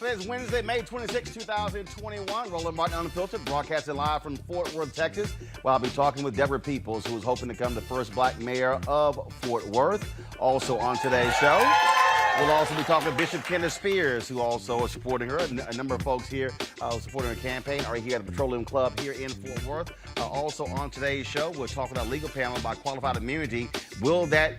It's Wednesday, May 26, 2021. Roland Martin Unfiltered, broadcasting live from Fort Worth, Texas. Well, I'll be talking with Deborah Peoples, who is hoping to become the first black mayor of Fort Worth. Also on today's show, we'll also be talking to Bishop Kenneth Spears, who also is supporting her. A number of folks here supporting her campaign are here at the Petroleum Club here in Fort Worth. Also on today's show, we'll talk about a legal panel about qualified immunity.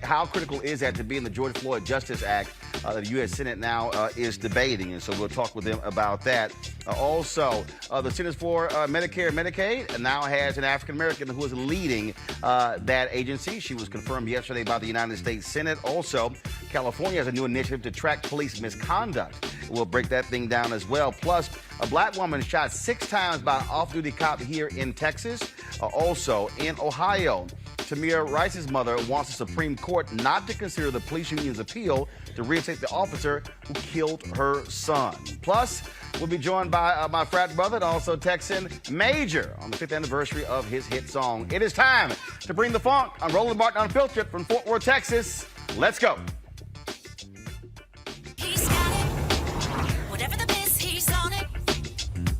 How critical is that to be in the George Floyd Justice Act that the U.S. Senate now is debating? And so we'll talk with them about that. The Centers for Medicare and Medicaid now has an African-American who is leading that agency. She was confirmed yesterday by the United States Senate. Also, California has a new initiative to track police misconduct. We'll break that thing down as well. Plus, a black woman shot 6 times by an off-duty cop here in Texas. Also, in Ohio, Tamir Rice's mother wants the Supreme Court not to consider the police union's appeal to reinstate the officer who killed her son. Plus, we'll be joined by my frat brother and also Texan Major on the 5th anniversary of his hit song. It is time to bring the funk. I'm Roland Martin Unfiltered from Fort Worth, Texas. Let's go. He's got it. Whatever the biz, he's on it.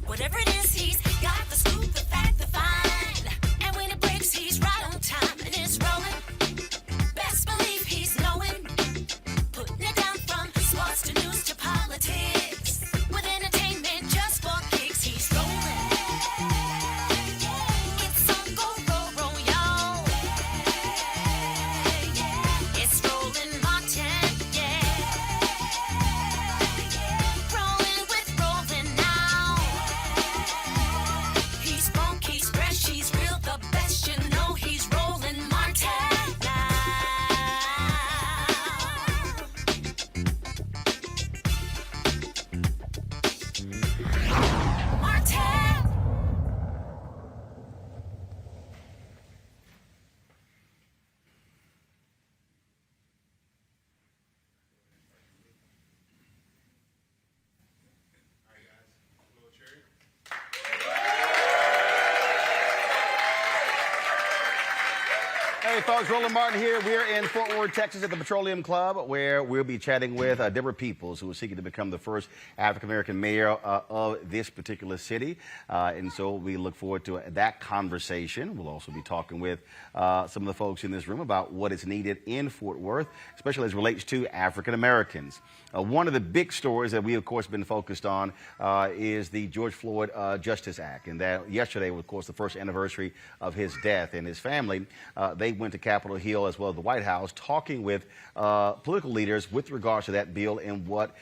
Whatever it is, he's got the scoop, the fact, the find. And when it breaks, he's right on time and it's rolling. Best believe he's knowing. Putting it down from sports to news to politics. With entertainment just for kicks, he's rolling. It's on go, y'all. It's Roland Martin, rolling with Roland now. He's funk, he's fresh, he's real, the best, you know he's Roland Martin now. Martin. Hey folks, Roland Martin here. We're in Fort Worth, Texas at the Petroleum Club, where we'll be chatting with Deborah Peoples, who is seeking to become the first African-American mayor of this particular city. And so we look forward to that conversation. We'll also be talking with some of the folks in this room about what is needed in Fort Worth, especially as it relates to African-Americans. One of the big stories that we, of course, been focused on is the George Floyd Justice Act. And that yesterday was, of course, the first anniversary of his death. And his family, they went to Capitol Hill as well as the White House talking with political leaders with regards to that bill and what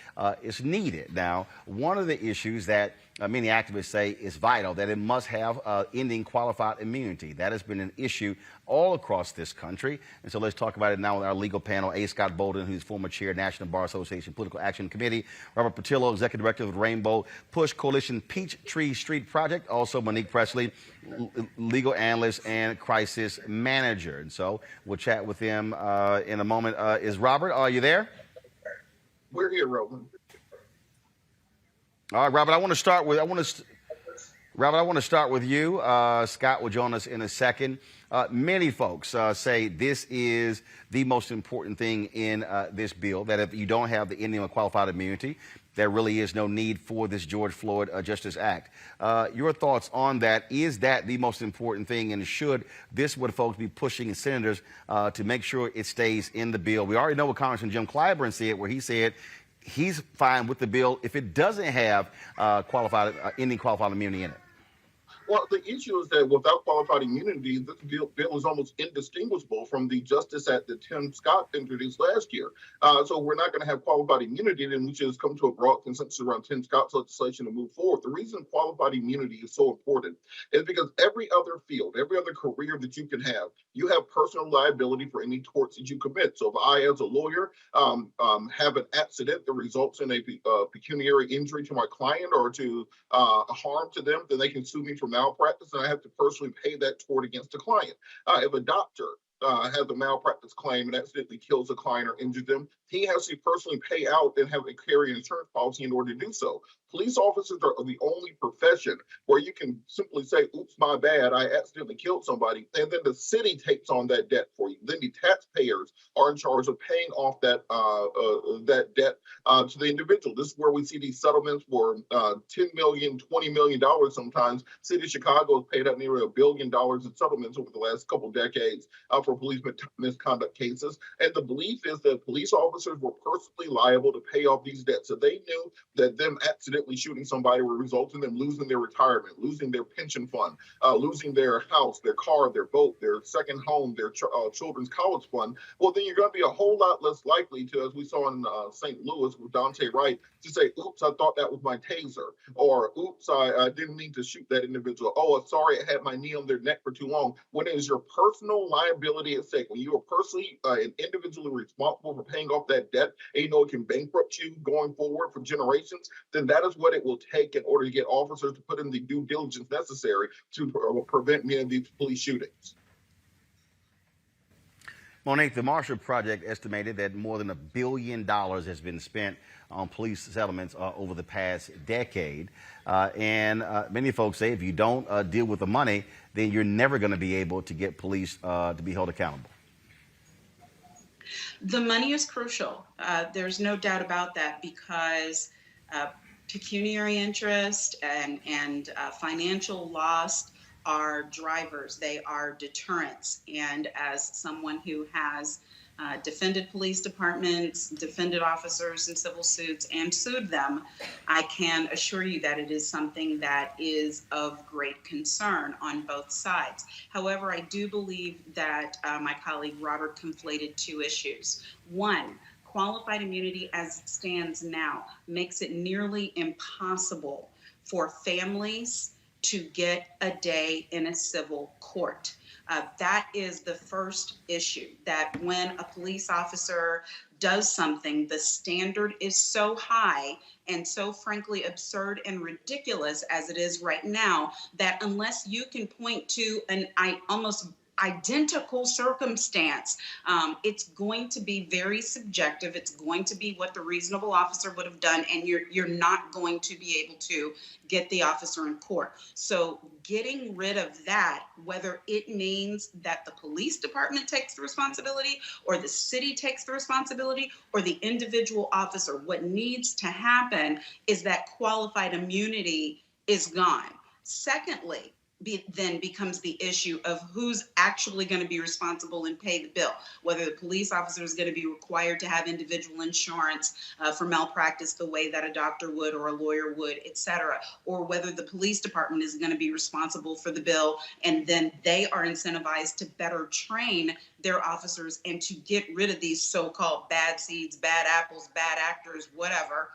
is needed. Now, one of the issues that many activists say is vital, that it must have ending qualified immunity. That has been an issue all across this country. And so let's talk about it now with our legal panel. A. Scott Bolden, who's former chair, National Bar Association Political Action Committee. Robert Patillo, executive director of the Rainbow Push Coalition Peachtree Street Project. Also Monique Presley, legal analyst and crisis manager. And so we'll chat with them in a moment. Is Robert, are you there? We're here, Roland. All right, Robert, I want to start with you. Scott will join us in a second. Many folks say this is the most important thing in this bill, that if you don't have the ending of qualified immunity, there really is no need for this George Floyd Justice Act. Your thoughts on that? Is that the most important thing, and should this what folks be pushing senators to make sure it stays in the bill? We already know what Congressman Jim Clyburn said, where he said he's fine with the bill if it doesn't have ending qualified immunity in it. Well, the issue is that without qualified immunity, this bill is almost indistinguishable from the Justice Act that Tim Scott introduced last year. So we're not going to have qualified immunity, then we should just come to a broad consensus around Tim Scott's legislation to move forward. The reason qualified immunity is so important is because every other field, every other career that you can have, you have personal liability for any torts that you commit. So if I, as a lawyer, have an accident that results in a pecuniary injury to my client or to a harm to them, then they can sue me for malpractice, and I have to personally pay that tort against the client. If a doctor has a malpractice claim and accidentally kills a client or injures them, he has to personally pay out and have a carry an insurance policy in order to do so. Police officers are the only profession where you can simply say, oops, my bad, I accidentally killed somebody, and then the city takes on that debt for you. Then the taxpayers are in charge of paying off that debt to the individual. This is where we see these settlements for $10 million, $20 million sometimes. City of Chicago has paid out nearly $1 billion in settlements over the last couple of decades for police misconduct cases. And the belief is that police officers were personally liable to pay off these debts. So they knew that them accidentally shooting somebody would result in them losing their retirement, losing their pension fund, losing their house, their car, their boat, their second home, their children's college fund. Well, then you're going to be a whole lot less likely to, as we saw in St. Louis with Tamir Rice, to say, oops, I thought that was my taser, or oops, I didn't mean to shoot that individual. Oh, sorry, I had my knee on their neck for too long. When it is your personal liability at stake, when you are personally and individually responsible for paying off that debt, and you know it can bankrupt you going forward for generations, then that is what it will take in order to get officers to put in the due diligence necessary to prevent many of these police shootings. Monique, the Marshall Project estimated that more than $1 billion has been spent on police settlements over the past decade. And many folks say if you don't deal with the money, then you're never going to be able to get police to be held accountable. The money is crucial. There's no doubt about that, because pecuniary interest and financial loss are drivers. They are deterrents. And as someone who has defended police departments, defended officers in civil suits, and sued them, I can assure you that it is something that is of great concern on both sides. However, I do believe that my colleague Robert conflated two issues. One, qualified immunity as it stands now makes it nearly impossible for families to get a day in a civil court. That is the first issue, that when a police officer does something, the standard is so high and so frankly absurd and ridiculous as it is right now, that unless you can point to an almost identical circumstance, it's going to be very subjective. It's going to be what the reasonable officer would have done, and you're not going to be able to get the officer in court. So getting rid of that, whether it means that the police department takes the responsibility or the city takes the responsibility or the individual officer, what needs to happen is that qualified immunity is gone. Secondly, then becomes the issue of who's actually going to be responsible and pay the bill, whether the police officer is going to be required to have individual insurance for malpractice the way that a doctor would or a lawyer would, et cetera, or whether the police department is going to be responsible for the bill, and then they are incentivized to better train their officers and to get rid of these so-called bad seeds, bad apples, bad actors, whatever,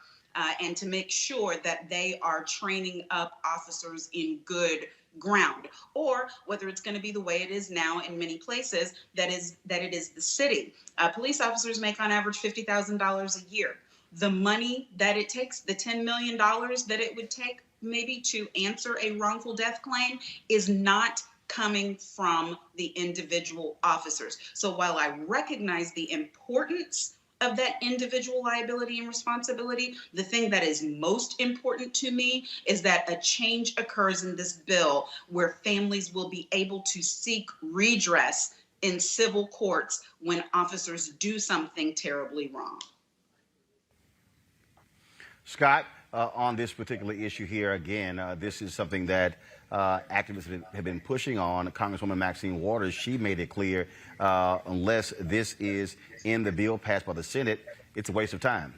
and to make sure that they are training up officers in good ground, or whether it's going to be the way it is now in many places, that it is the city. Police officers make on average $50,000 a year. The money that it takes, the $10 million that it would take maybe to answer a wrongful death claim, is not coming from the individual officers. So while I recognize the importance of that individual liability and responsibility, the thing that is most important to me is that a change occurs in this bill where families will be able to seek redress in civil courts when officers do something terribly wrong. Scott, on this particular issue here, again, this is something that activists have been pushing on. Congresswoman Maxine Waters, she made it clear, unless this is in the bill passed by the Senate, it's a waste of time.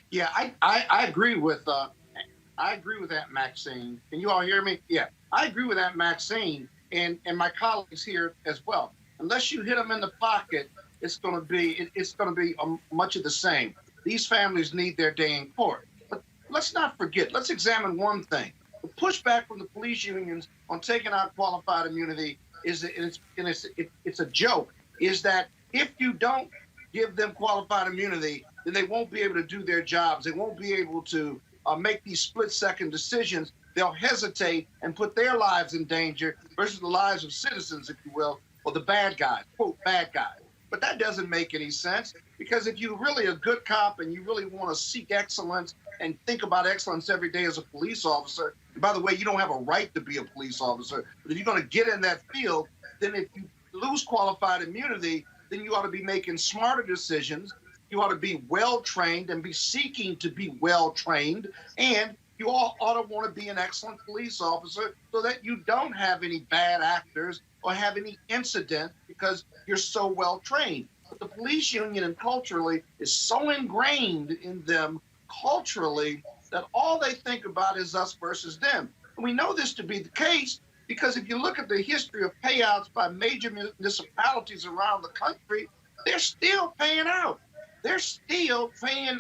Yeah, I agree with that, Maxine. Can you all hear me? Yeah, I agree with that, Maxine, and my colleagues here as well. Unless you hit them in the pocket, it's going to be much of the same. These families need their day in court. But let's not forget, let's examine one thing. The pushback from the police unions on taking out qualified immunity it's a joke, is that if you don't give them qualified immunity, then they won't be able to do their jobs. They won't be able to make these split-second decisions. They'll hesitate and put their lives in danger versus the lives of citizens, if you will, or the bad guys, quote, bad guys. But that doesn't make any sense. Because if you're really a good cop and you really want to seek excellence and think about excellence every day as a police officer, and by the way, you don't have a right to be a police officer, but if you're going to get in that field, then if you lose qualified immunity, then you ought to be making smarter decisions. You ought to be well-trained and be seeking to be well-trained. And you all ought to want to be an excellent police officer so that you don't have any bad actors or have any incident because you're so well-trained. But the police union and culturally is so ingrained in them culturally that all they think about is us versus them. And we know this to be the case because if you look at the history of payouts by major municipalities around the country, they're still paying out. They're still paying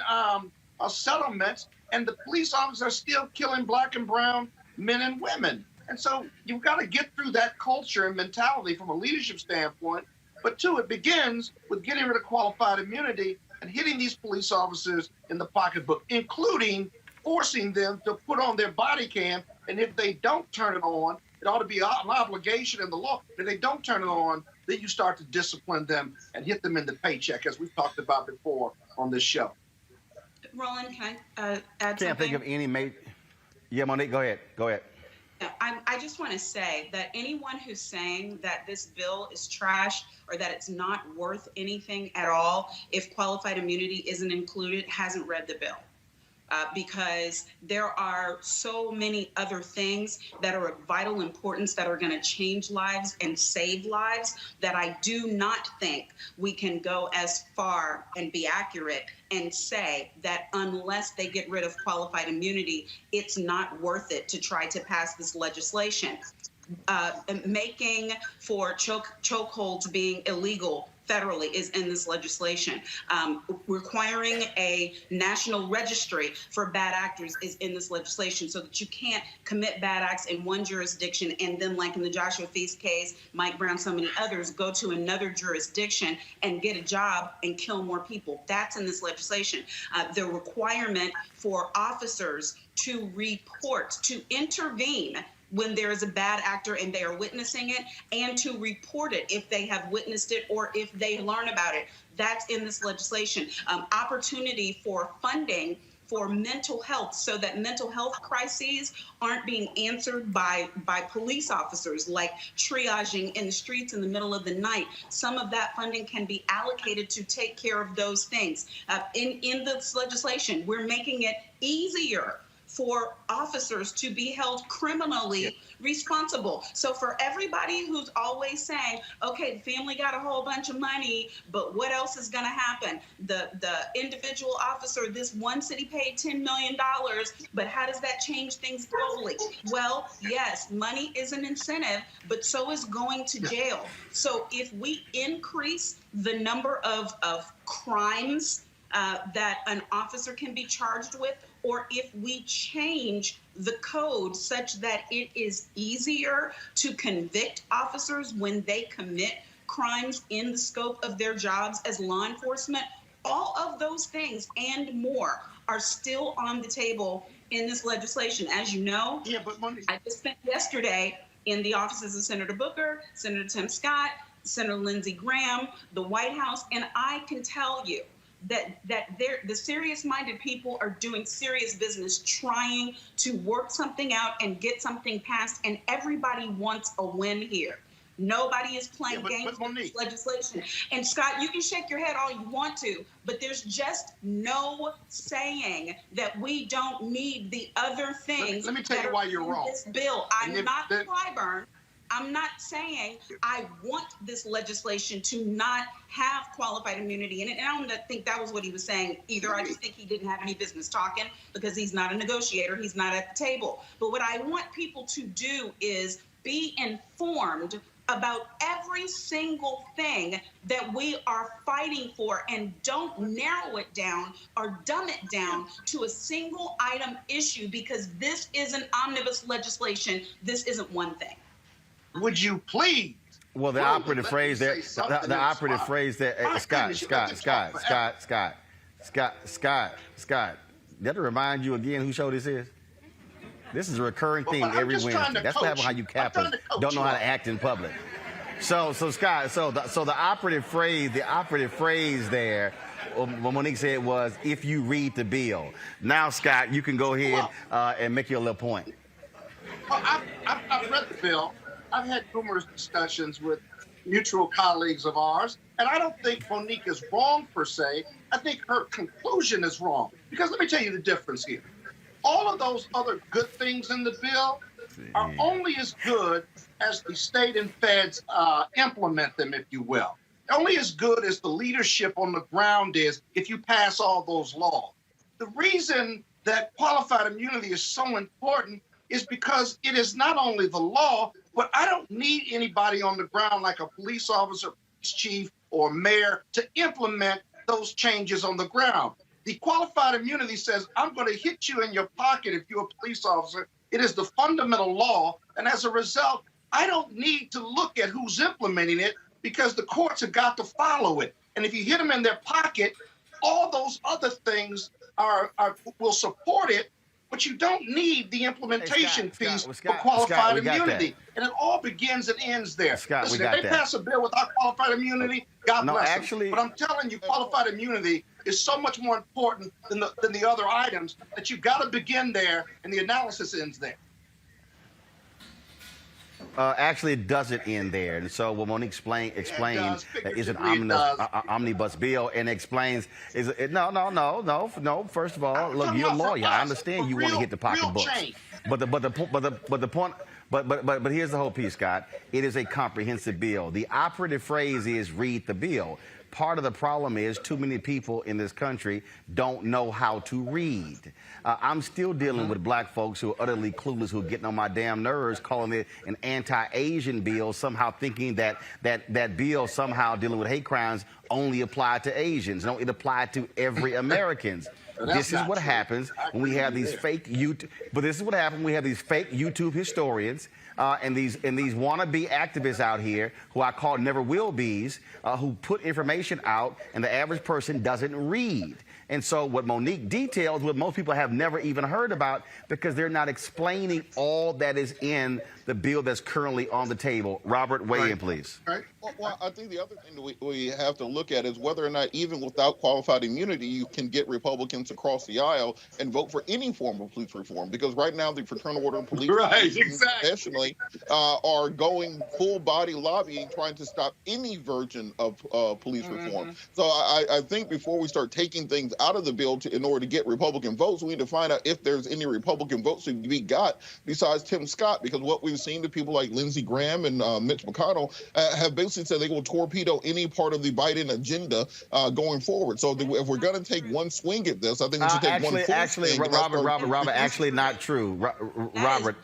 settlements, and the police officers are still killing Black and brown men and women. And so you've got to get through that culture and mentality from a leadership standpoint. But two, it begins with getting rid of qualified immunity and hitting these police officers in the pocketbook, including forcing them to put on their body cam. And if they don't turn it on, it ought to be an obligation in the law. If they don't turn it on, then you start to discipline them and hit them in the paycheck, as we've talked about before on this show. Roland, can I add Can't think of any Yeah, Monique, go ahead. Go ahead. Yeah, I just want to say that anyone who's saying that this bill is trash or that it's not worth anything at all if qualified immunity isn't included hasn't read the bill. Because there are so many other things that are of vital importance that are going to change lives and save lives that I do not think we can go as far and be accurate and say that unless they get rid of qualified immunity, it's not worth it to try to pass this legislation. Making for chokeholds being illegal federally is in this legislation. Requiring a national registry for bad actors is in this legislation so that you can't commit bad acts in one jurisdiction and then, like in the Joshua Feast case, Mike Brown, so many others, go to another jurisdiction and get a job and kill more people. That's in this legislation. The requirement for officers to report, to intervene when there is a bad actor and they are witnessing it, and to report it if they have witnessed it or if they learn about it. That's in this legislation. Opportunity for funding for mental health so that mental health crises aren't being answered by police officers, like triaging in the streets in the middle of the night. Some of that funding can be allocated to take care of those things. In this legislation, we're making it easier for officers to be held criminally responsible. So for everybody who's always saying, okay, the family got a whole bunch of money, but what else is gonna happen? The individual officer, this one city paid $10 million, but how does that change things globally? Well, yes, money is an incentive, but so is going to jail. So if we increase the number of crimes that an officer can be charged with, or if we change the code such that it is easier to convict officers when they commit crimes in the scope of their jobs as law enforcement, all of those things and more are still on the table in this legislation. As you know, I just spent yesterday in the offices of Senator Booker, Senator Tim Scott, Senator Lindsey Graham, the White House, and I can tell you that the serious-minded people are doing serious business trying to work something out and get something passed, and everybody wants a win here. Nobody is playing games with this legislation. And Scott, you can shake your head all you want to, but there's just no saying that we don't need the other things. Let me tell you why you're wrong. This bill, I'm not Clyburn. I'm not saying I want this legislation to not have qualified immunity in it. And I don't think that was what he was saying either. I just think he didn't have any business talking because he's not a negotiator. He's not at the table. But what I want people to do is be informed about every single thing that we are fighting for, and don't narrow it down or dumb it down to a single item issue, because this isn't omnibus legislation. This isn't one thing. Would you please? Well, the operative phrase there, the operative phrase there, Scott, that'll remind you again who show this is? This is a recurring theme every Wednesday. That's what happens how you cappers don't know how to act in public. So Scott, so the operative phrase there what Monique said was, if you read the bill. Now, Scott, you can go ahead and make your little point. Well, I've read the bill. I've had numerous discussions with mutual colleagues of ours, and I don't think Monique is wrong per se. I think her conclusion is wrong. Because let me tell you the difference here. All of those other good things in the bill are only as good as the state and feds implement them, if you will. Only as good as the leadership on the ground is if you pass all those laws. The reason that qualified immunity is so important is because it is not only the law, but I don't need anybody on the ground like a police officer, police chief, or mayor to implement those changes on the ground. The qualified immunity says, I'm going to hit you in your pocket if you're a police officer. It is the fundamental law. And as a result, I don't need to look at who's implementing it because the courts have got to follow it. And if you hit them in their pocket, all those other things will support it, but you don't need the implementation piece for qualified immunity. And it all begins and ends there. Listen, if they pass a bill without qualified immunity, God bless them. But I'm telling you, qualified immunity is so much more important than the other items that you've got to begin there, and the analysis ends there. Actually, it doesn't end there. And so what Monique explained is an omnibus bill, and explains no. First of all, look, you're a lawyer. I understand you want to hit the pocketbooks, but the point. But here's the whole piece, Scott. It is a comprehensive bill. The operative phrase is read the bill. Part of the problem is too many people in this country don't know how to read. I'm still dealing with black folks who are utterly clueless, who are getting on my damn nerves, calling it an anti-Asian bill, somehow thinking that bill somehow dealing with hate crimes only applied to Asians. No, it applied to every Americans. This is what happens when we have these fake YouTube. But this is what happens when we have these fake YouTube historians and these wannabe activists out here who I call never will be's, who put information out, and the average person doesn't read. And so what Monique details, what most people have never even heard about, because they're not explaining all that is in the bill that's currently on the table. Robert, weigh in, please. Right. Well, I think the other thing that we have to look at is whether or not, even without qualified immunity, you can get Republicans across the aisle and vote for any form of police reform. Because right now, the Fraternal Order of Police nationally are going full body lobbying, trying to stop any version of police reform. So I think before we start taking things out of the bill in order to get Republican votes, we need to find out if there's any Republican votes to be got besides Tim Scott, because what we've seen to people like Lindsey Graham and Mitch McConnell have basically said they will torpedo any part of the Biden agenda going forward. So if we're going to take one swing at this, I think we should take one full swing. Robert, actually not true. Robert,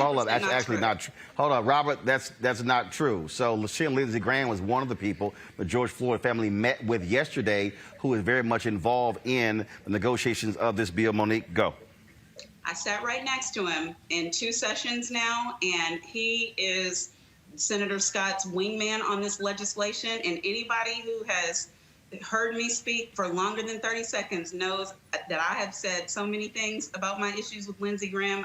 hold up. Actually not true. Hold on, Robert, that's not true. So Lindsey Graham was one of the people the George Floyd family met with yesterday, who is very much involved in the negotiations of this bill. Monique, go. I sat right next to him in 2 sessions now, and he is Senator Scott's wingman on this legislation. And anybody who has heard me speak for longer than 30 seconds knows that I have said so many things about my issues with Lindsey Graham.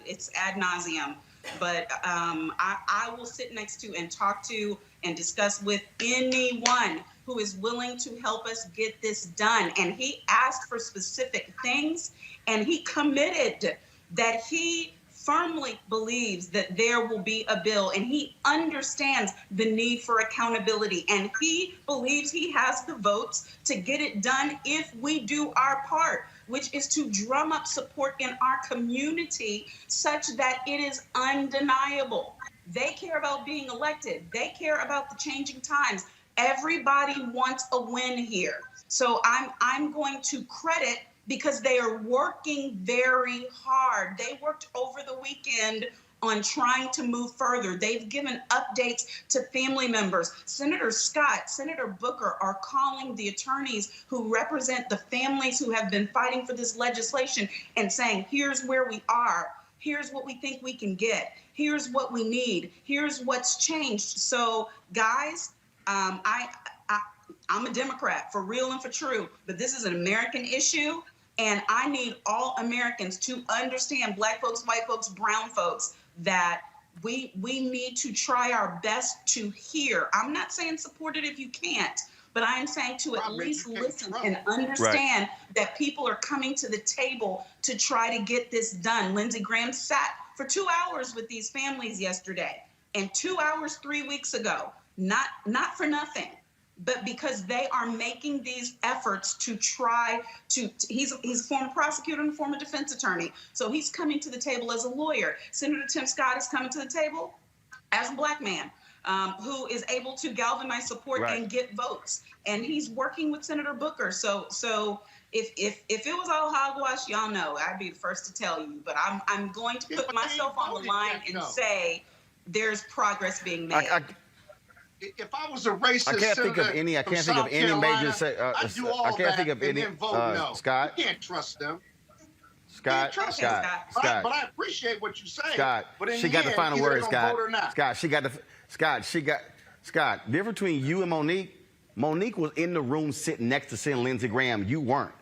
It's ad nauseum. But I will sit next to and talk to and discuss with anyone who is willing to help us get this done. And he asked for specific things, and he committed that he firmly believes that there will be a bill, and he understands the need for accountability, and he believes he has the votes to get it done if we do our part, which is to drum up support in our community such that it is undeniable. They care about being elected. They care about the changing times. Everybody wants a win here. So I'm going to credit, because they are working very hard. They worked over the weekend on trying to move further. They've given updates to family members. Senator Scott, Senator Booker are calling the attorneys who represent the families who have been fighting for this legislation and saying, here's where we are. Here's what we think we can get. Here's what we need. Here's what's changed. So, guys, I'm a Democrat for real and for true, but this is an American issue. And I need all Americans to understand, black folks, white folks, brown folks, that we need to try our best to hear. I'm not saying support it if you can't, but I am saying to at least listen and understand that people are coming to the table to try to get this done. Lindsey Graham sat for 2 hours with these families yesterday, and 2 hours 3 weeks ago, not for nothing, but because they are making these efforts to try to, he's a former prosecutor and former defense attorney, so he's coming to the table as a lawyer. Senator Tim Scott is coming to the table as a Black man who is able to galvanize support and get votes, and he's working with Senator Booker. So if it was all hogwash, y'all know I'd be the first to tell you, but I'm going to put myself on the line and say there's progress being made. If I was a racist, I can't think of any. I can't think of any major. I can't think of any. No. Scott, you can't trust them. Scott, But I appreciate what you say. Scott, but she got the final word. Scott, Scott. The difference between you and Monique was in the room sitting next to Senator Lindsey Graham. You weren't.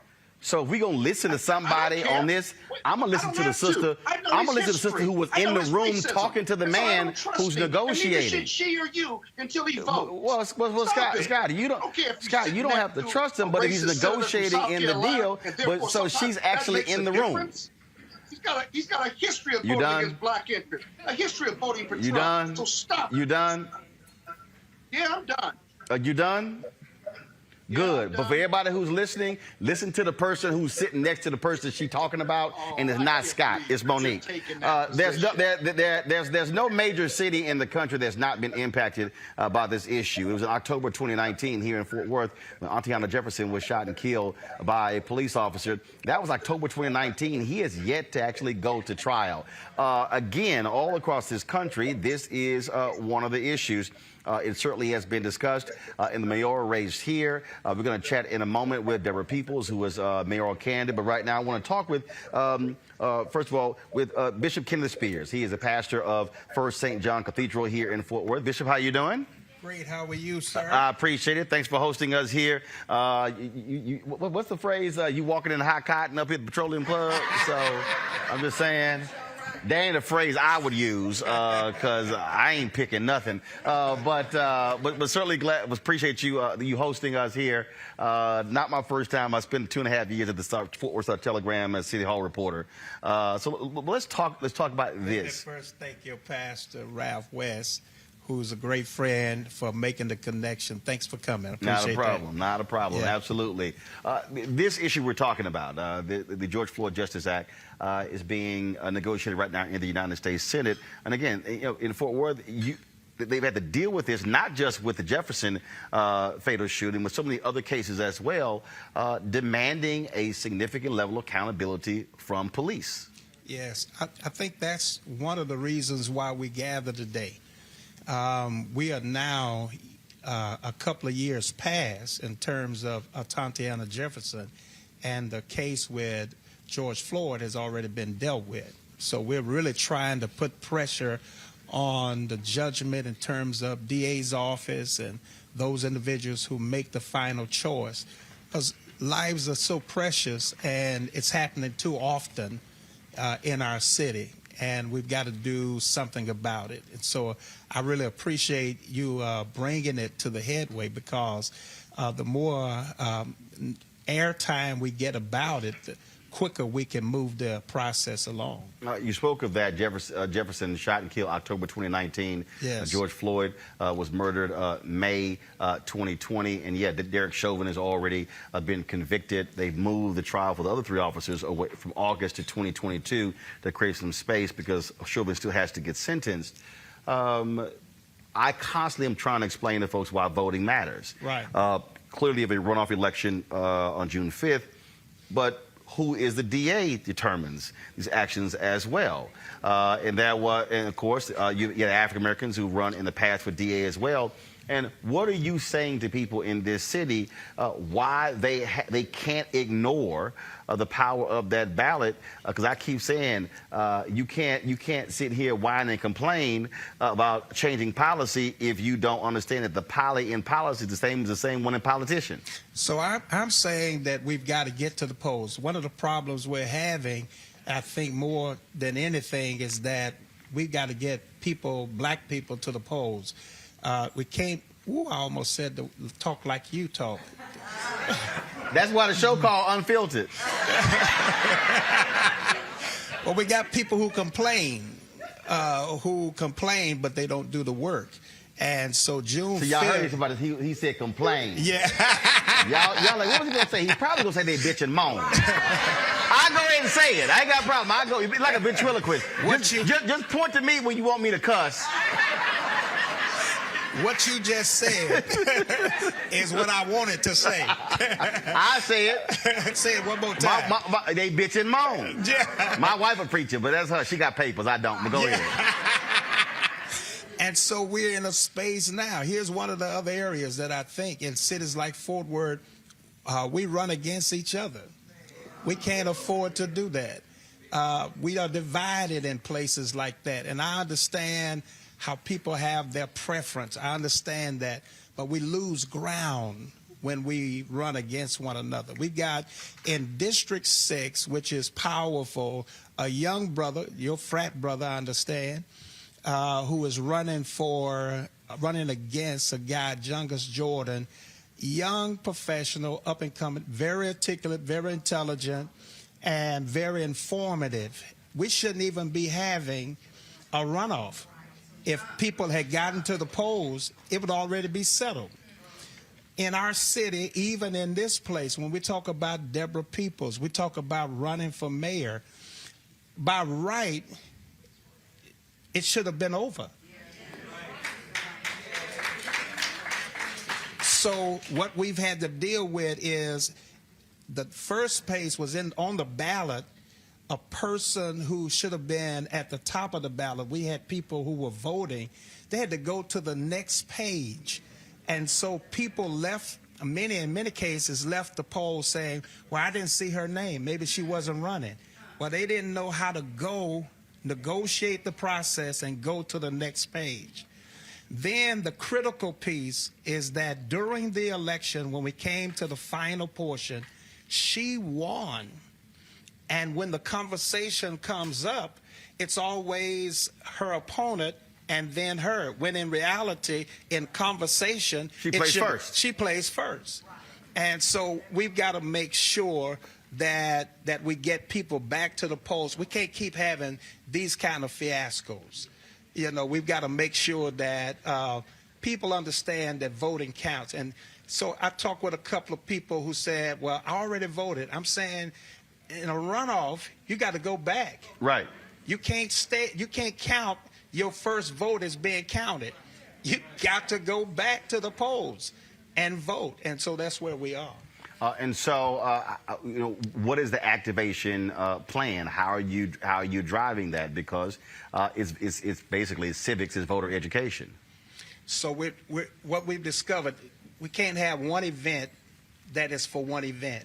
So if we're going to listen to somebody on this, I'm going to listen to the sister. I'm going to listen to the sister who was in the room talking to the man who's negotiating. She or you until he votes. Well, Scott, you don't have to trust him, but if he's negotiating in the deal, but so she's actually in the room. He's got a history of voting against Black interests, a history of voting for Trump. You done? So stop. You done? Yeah, I'm done. You done? Good. But for everybody who's listening, listen to the person who's sitting next to the person she's talking about, and it's not Scott, it's Monique. There's no major city in the country that's not been impacted by this issue. It was in October 2019 here in Fort Worth when Auntiana Jefferson was shot and killed by a police officer. That was October 2019. He has yet to actually go to trial. Again, all across this country, this is one of the issues. It certainly has been discussed in the mayoral race here. We're going to chat in a moment with Deborah Peoples, who is mayoral candidate. But right now I want to talk with, first of all, with Bishop Kenneth Spears. He is a pastor of First St. John Cathedral here in Fort Worth. Bishop, how you doing? Great. How are you, sir? I appreciate it. Thanks for hosting us here. What's the phrase? You walking in hot cotton up here at the Petroleum Club? So I'm just saying. That ain't a phrase I would use because I ain't picking nothing. But certainly appreciate you you hosting us here. Not my first time. I spent 2.5 years at the Fort Worth Telegram as City Hall reporter. So let's talk about this. First, thank your pastor Ralph West, who's a great friend, for making the connection. Thanks for coming. I appreciate that. Not a problem. Yeah. Absolutely. This issue we're talking about, the George Floyd Justice Act, is being negotiated right now in the United States Senate. And again, in Fort Worth, they've had to deal with this, not just with the Jefferson fatal shooting, but so many other cases as well, demanding a significant level of accountability from police. Yes, I think that's one of the reasons why we gather today. We are now a couple of years past in terms of Auntiana Jefferson, and the case with George Floyd has already been dealt with. So we're really trying to put pressure on the judgment in terms of DA's office and those individuals who make the final choice, because lives are so precious and it's happening too often in our city. And we've got to do something about it. And so I really appreciate you bringing it to the headway, because the more airtime we get about it, the quicker we can move the process along. You spoke of that. Jefferson shot and killed October 2019. Yes. George Floyd was murdered May 2020. And yet Derek Chauvin has already been convicted. They've moved the trial for the other 3 officers away from August to 2022 to create some space because Chauvin still has to get sentenced. I constantly am trying to explain to folks why voting matters. Right. Clearly, if a runoff election on June 5th, but who is the DA determines these actions as well. And of course, you have African Americans who run in the past for DA as well. And what are you saying to people in this city why they can't ignore the power of that ballot? Because I keep saying you can't sit here whine and complain about changing policy if you don't understand that the poly in policy is the same one in politicians. So I'm saying that we've got to get to the polls. One of the problems we're having, I think more than anything, is that we've got to get Black people to the polls. We can't Ooh, I almost said to talk like you talk. That's why the show called Unfiltered. Well, we got people who complain, but they don't do the work. And so June 5th. So y'all heard somebody, he said complain. Yeah. y'all like, what was he going to say? He probably going to say they bitch and moan. I'll go ahead and say it. I ain't got a problem. I'll go, like a ventriloquist. Just point to me when you want me to cuss. What you just said is what I wanted to say. I say it. Say it one more time. They bitch and moan. Yeah. My wife a preacher, but that's her. She got papers. I don't. But go ahead. And so we're in a space now. Here's one of the other areas that I think in cities like Fort Worth, we run against each other. We can't afford to do that. We are divided in places like that. And I understand how people have their preference. I understand that. But we lose ground when we run against one another. We got in District 6, which is powerful, a young brother, your frat brother, I understand, who is running against a guy, Jungus Jordan, young professional, up and coming, very articulate, very intelligent, and very informative. We shouldn't even be having a runoff. If people had gotten to the polls, it would already be settled. In our city, even in this place, when we talk about Deborah Peoples, we talk about running for mayor, by right, it should have been over. So what we've had to deal with is the first page was on the ballot, a person who should have been at the top of the ballot. We had people who were voting. They had to go to the next page. And so people left, in many cases, left the poll saying, well, I didn't see her name. Maybe she wasn't running. Well, they didn't know how to go negotiate the process and go to the next page. Then the critical piece is that during the election, when we came to the final portion, she won. And when the conversation comes up, it's always her opponent and then her. When in reality, in conversation, she plays first. She plays first. And so we've got to make sure that we get people back to the polls. We can't keep having these kind of fiascos. You know, we've got to make sure that people understand that voting counts. And so I talked with a couple of people who said, well, I already voted. I'm saying in a runoff, you got to go back. Right. You can't count your first vote as being counted. You got to go back to the polls and vote. And so that's where we are. And so, you know, what is the activation plan? How are you driving that? Because it's basically civics is voter education. So what we've discovered, we can't have one event that is for one event.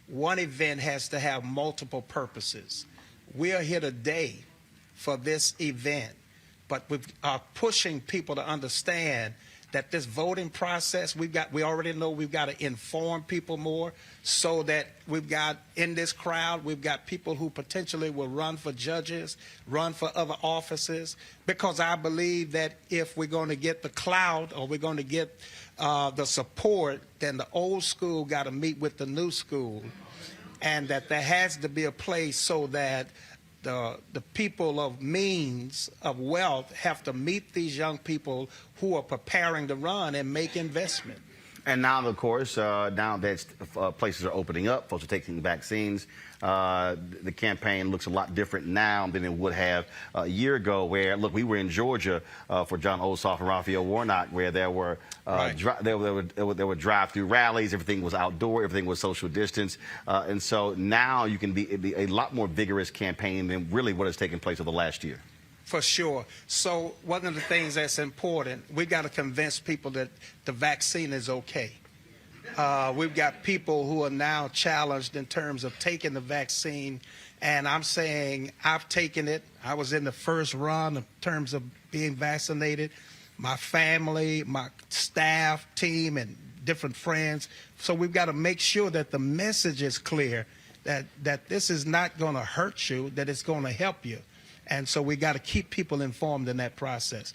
One event has to have multiple purposes. We are here today for this event, but we are pushing people to understand that this voting process, we already know we've got to inform people more so that we've got in this crowd, we've got people who potentially will run for judges, run for other offices, because I believe that if we're going to get the clout or we're going to get the support, then the old school got to meet with the new school, and that there has to be a place so that the people of means, of wealth, have to meet these young people who are preparing to run and make investment. And now, of course, now that places are opening up, folks are taking vaccines, the campaign looks a lot different now than it would have a year ago, where, look, we were in Georgia for John Ossoff and Raphael Warnock, where there were there were drive-through rallies, everything was outdoor, everything was social distance, and so now you can be a lot more vigorous campaign than really what has taken place over the last year. For sure. So one of the things that's important, we've got to convince people that the vaccine is okay. We've got people who are now challenged in terms of taking the vaccine, and I'm saying I've taken it. I was in the first run in terms of being vaccinated. My family, my staff, team, and different friends. So we've got to make sure that the message is clear, that this is not going to hurt you, that it's going to help you. And so we got to keep people informed in that process.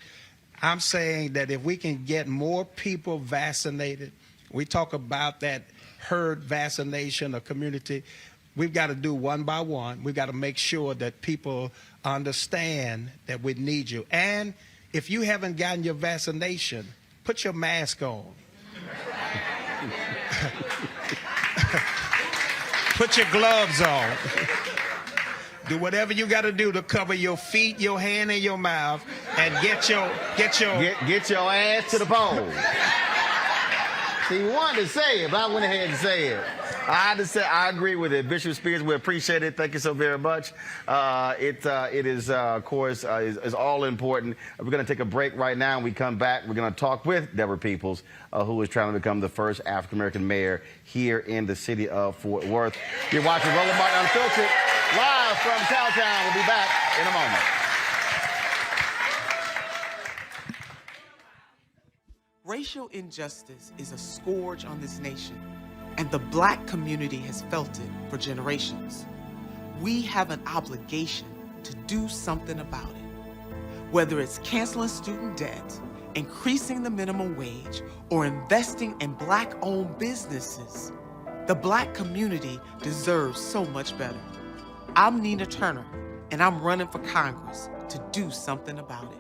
I'm saying that if we can get more people vaccinated, we talk about that herd vaccination or community, we've got to do one by one. We've got to make sure that people understand that we need you. And if you haven't gotten your vaccination, put your mask on. Put your gloves on. Do whatever you got to do to cover your feet, your hand, and your mouth, and get your ass to the poll. He wanted to say it, but I went ahead and say it. I agree with it. Bishop Spears, we appreciate it. Thank you so very much. It is, of course, is all important. We're going to take a break right now. When we come back, we're going to talk with Deborah Peoples, who is trying to become the first African-American mayor here in the city of Fort Worth. You're watching Roland Martin Unfiltered, live from Cowtown. We'll be back in a moment. Racial injustice is a scourge on this nation, and the Black community has felt it for generations. We have an obligation to do something about it. Whether it's canceling student debt, increasing the minimum wage, or investing in Black-owned businesses, the Black community deserves so much better. I'm Nina Turner, and I'm running for Congress to do something about it.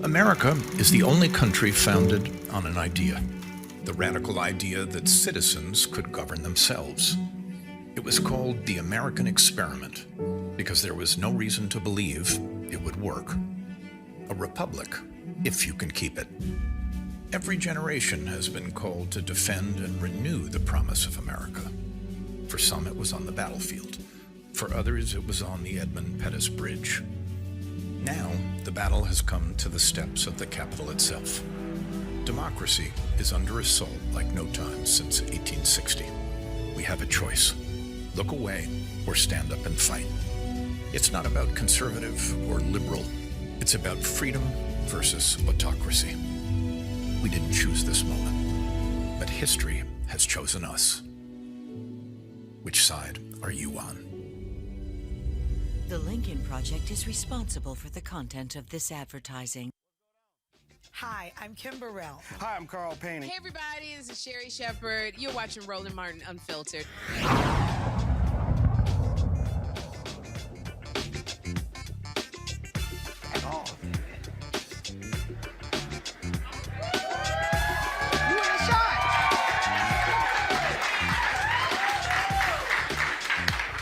America is the only country founded on an idea, the radical idea that citizens could govern themselves. It was called the American Experiment because there was no reason to believe it would work. A republic, if you can keep it. Every generation has been called to defend and renew the promise of America. For some, it was on the battlefield. For others, it was on the Edmund Pettus Bridge. Now, the battle has come to the steps of the Capitol itself. Democracy is under assault like no time since 1860. We have a choice. Look away or stand up and fight. It's not about conservative or liberal. It's about freedom versus autocracy. We didn't choose this moment, but history has chosen us. Which side are you on? The Lincoln Project is responsible for the content of this advertising. Hi, I'm Kim Burrell. Hi, I'm Carl Payne. Hey everybody, this is Sherry Shepherd. You're watching Roland Martin Unfiltered.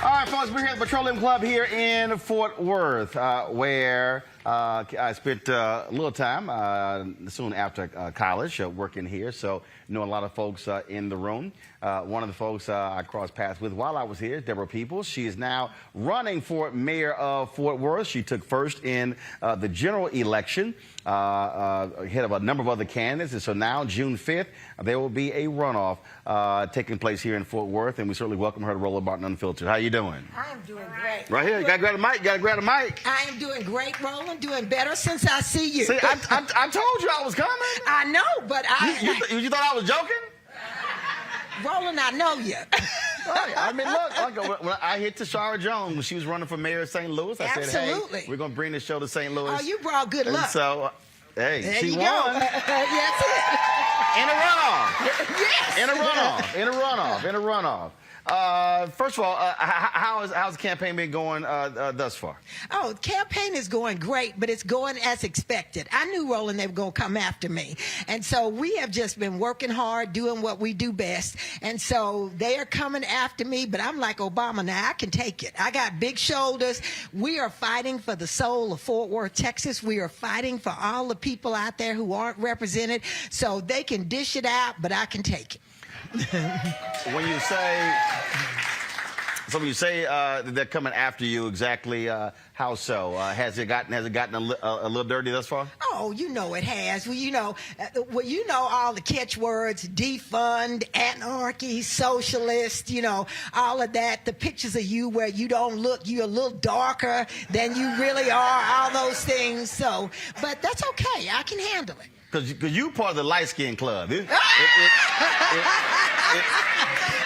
All right, folks, we're here at the Petroleum Club here in Fort Worth, where I spent a little time soon after college working here, so know a lot of folks in the room. One of the folks I crossed paths with while I was here is Deborah Peoples. She is now running for mayor of Fort Worth. She took first in the general election, ahead of a number of other candidates, and so now, June 5th, there will be a runoff taking place here in Fort Worth, and we certainly welcome her to Roland Martin Unfiltered. How you doing? I am doing great. Right here, you gotta grab the mic. You gotta grab the mic. I am doing great, Roland. Doing better since I see you. See, I told you I was coming. I know, but you thought I was joking? Roland, I know you. I mean, look, when I hit Tashara Jones when she was running for mayor of St. Louis, I said, hey, we're going to bring this show to St. Louis. Oh, you brought good luck. And so, hey, there she you won. Go. That's it. In a runoff. Yes. In a runoff. First of all, how's the campaign been going thus far? Oh, the campaign is going great, but it's going as expected. I knew, Roland, they were going to come after me. And so we have just been working hard, doing what we do best. And so they are coming after me, but I'm like Obama now. I can take it. I got big shoulders. We are fighting for the soul of Fort Worth, Texas. We are fighting for all the people out there who aren't represented. So they can dish it out, but I can take it. When you say that they're coming after you, exactly how so? Has it gotten a little dirty thus far? Oh, you know it has. Well, you know all the catchwords: defund, anarchy, socialist. You know all of that. The pictures of you where you don't look, you're a little darker than you really are. All those things. So, but that's okay. I can handle it. Because you part of the light skin club.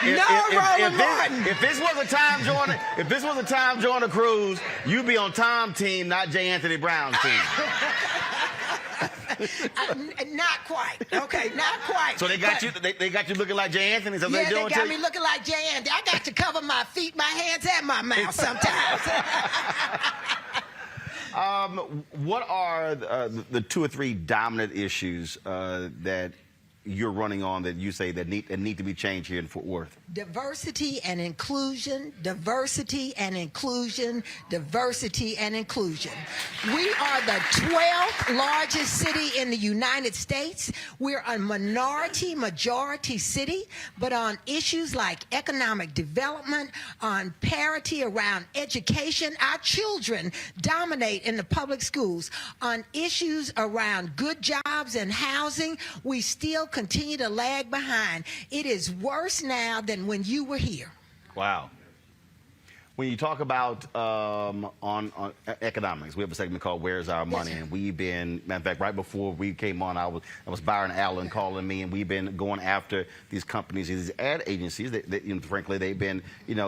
Roland Martin. If this was a Tom Joyner cruise, you'd be on Tom's team, not J. Anthony Brown's team. Not quite. Okay, not quite. So they got you looking like J. Anthony. So yeah, they got me looking like J. Anthony. I got to cover my feet, my hands, and my mouth sometimes. What are the 2 or 3 dominant issues that you're running on that you say that need to be changed here in Fort Worth? Diversity and inclusion, diversity and inclusion, diversity and inclusion. We are the 12th largest city in the United States. We're a majority city, but on issues like economic development, on parity around education, our children dominate in the public schools. On issues around good jobs and housing, we still continue to lag behind. It is worse now than when you were here. Wow. When you talk about on economics, we have a segment called "Where's Our Money?" and we've been, matter of fact, right before we came on, I was Byron Allen calling me, and we've been going after these companies, these ad agencies that frankly, they've been,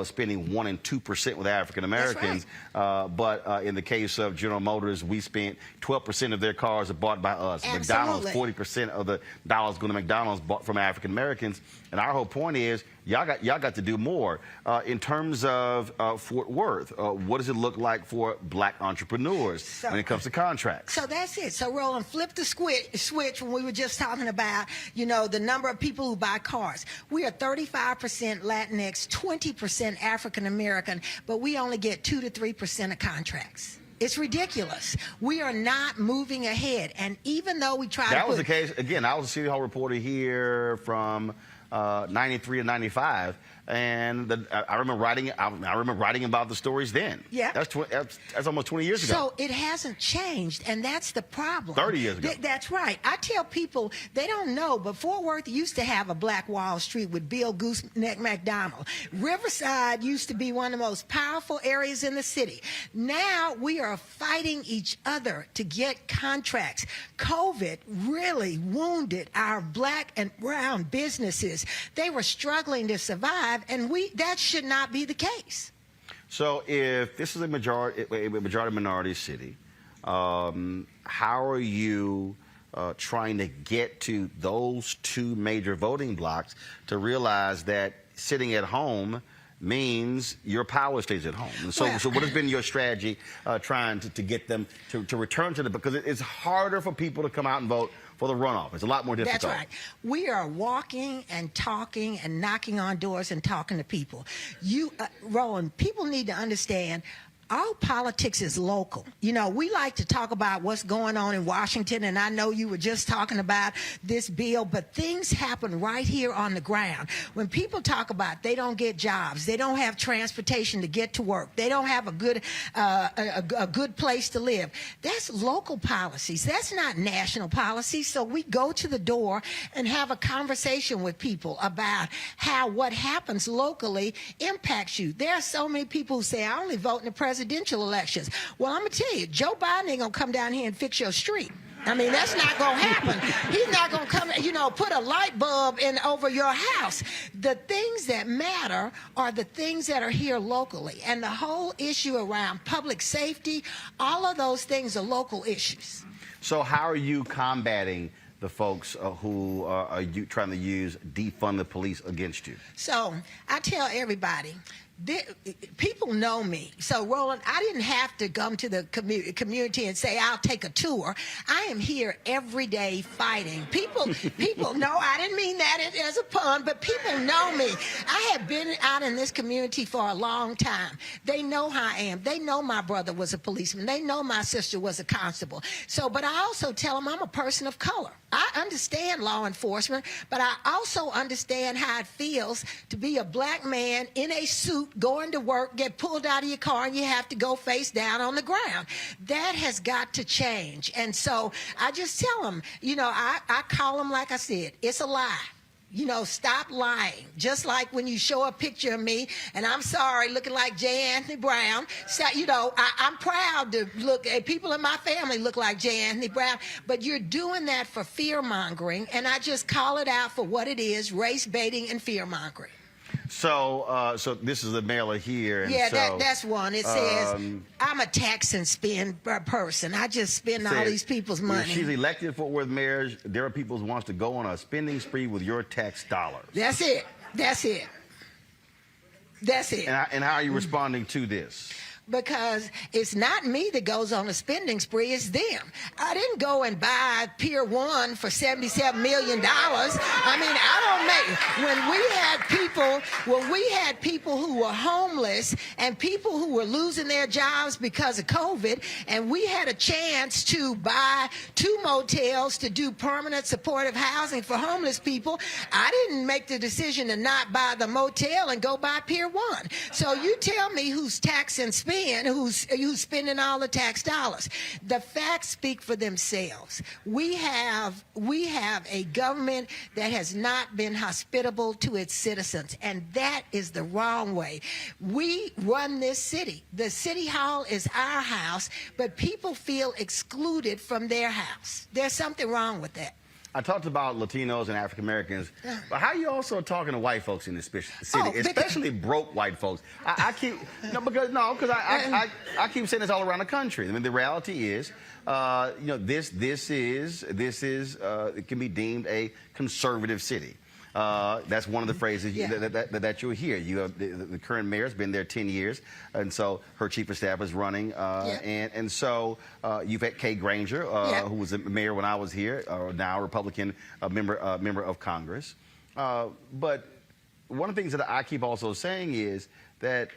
spending 1% and 2% with African Americans. Right. But in the case of General Motors, we spent 12% of their cars are bought by us. Absolutely. McDonald's, 40% of the dollars going to McDonald's bought from African Americans. And our whole point is, y'all got to do more. In terms of Fort Worth, what does it look like for black entrepreneurs when it comes to contracts? So that's it. So Roland, flip the switch when we were just talking about, the number of people who buy cars. We are 35% Latinx, 20% African American, but we only get 2 to 3% of contracts. It's ridiculous. We are not moving ahead. And even though we try That was the case. Again, I was a City Hall reporter here from 93 and 95, and I remember writing. I remember writing about the stories then. Yeah, that's almost 20 years ago. So it hasn't changed, and that's the problem. 30 years ago. That's right. I tell people they don't know, but Fort Worth used to have a Black Wall Street with Bill Gooseneck McDonald. Riverside used to be one of the most powerful areas in the city. Now we are fighting each other to get contracts. COVID really wounded our black and brown businesses. They were struggling to survive, and that should not be the case. So if this is a majority minority city, how are you trying to get to those 2 major voting blocks to realize that sitting at home means your power stays at home? And so what has been your strategy trying to get them to return to because it's harder for people to come out and vote for the runoff. It's a lot more difficult. That's right. We are walking and talking and knocking on doors and talking to people. Roland, people need to understand our politics is local. We like to talk about what's going on in Washington, and I know you were just talking about this bill, but things happen right here on the ground. When people talk about they don't get jobs, they don't have transportation to get to work, they don't have a good place to live, that's local policies. That's not national policy. So we go to the door and have a conversation with people about how what happens locally impacts you. There are so many people who say, I only vote in the presidential elections. Well, I'm going to tell you, Joe Biden ain't going to come down here and fix your street. I mean, that's not going to happen. He's not going to come, put a light bulb in over your house. The things that matter are the things that are here locally. And the whole issue around public safety, all of those things are local issues. So how are you combating the folks who are trying to use defund the police against you? So I tell everybody, people know me. So, Roland, I didn't have to come to the community and say, I'll take a tour. I am here every day fighting. People know, I didn't mean that as a pun, but people know me. I have been out in this community for a long time. They know how I am. They know my brother was a policeman. They know my sister was a constable. So, but I also tell them I'm a person of color. I understand law enforcement, but I also understand how it feels to be a black man in a suit going to work, get pulled out of your car, and you have to go face down on the ground. That has got to change. And so I just tell them, I call them, like I said, it's a lie. Stop lying. Just like when you show a picture of me, and I'm sorry, looking like J. Anthony Brown. So, I'm proud to look at people in my family look like J. Anthony Brown, but you're doing that for fear mongering, and I just call it out for what it is, race baiting and fear mongering. So, so this is the mailer here. And Yeah, so, that's one. It says, I'm a tax and spend person. I just spend all these people's money. If she's elected Fort Worth mayor, Deborah Peoples wants to go on a spending spree with your tax dollars. That's it. That's it. That's it. And how are you responding to this? Because it's not me that goes on a spending spree, it's them. I didn't go and buy Pier 1 for $77 million. I mean, I don't make, when we had people who were homeless and people who were losing their jobs because of COVID, and we had a chance to buy 2 motels to do permanent supportive housing for homeless people, I didn't make the decision to not buy the motel and go buy Pier 1. So you tell me who's taxing spend, who's spending all the tax dollars. The facts speak for themselves. We have a government that has not been hospitable to its citizens, and that is the wrong way. We run this city. The city hall is our house, but people feel excluded from their house. There's something wrong with that. I talked about Latinos and African Americans, but how are you also talking to white folks in this city, especially broke white folks? I keep because I keep saying this all around the country. I mean, the reality is, this is it can be deemed a conservative city. That's one of the phrases that you'll hear. You have the current mayor has been there 10 years, and so her chief of staff is running. And so you've had Kay Granger, who was the mayor when I was here, now a Republican member of Congress. But one of the things that I keep also saying is that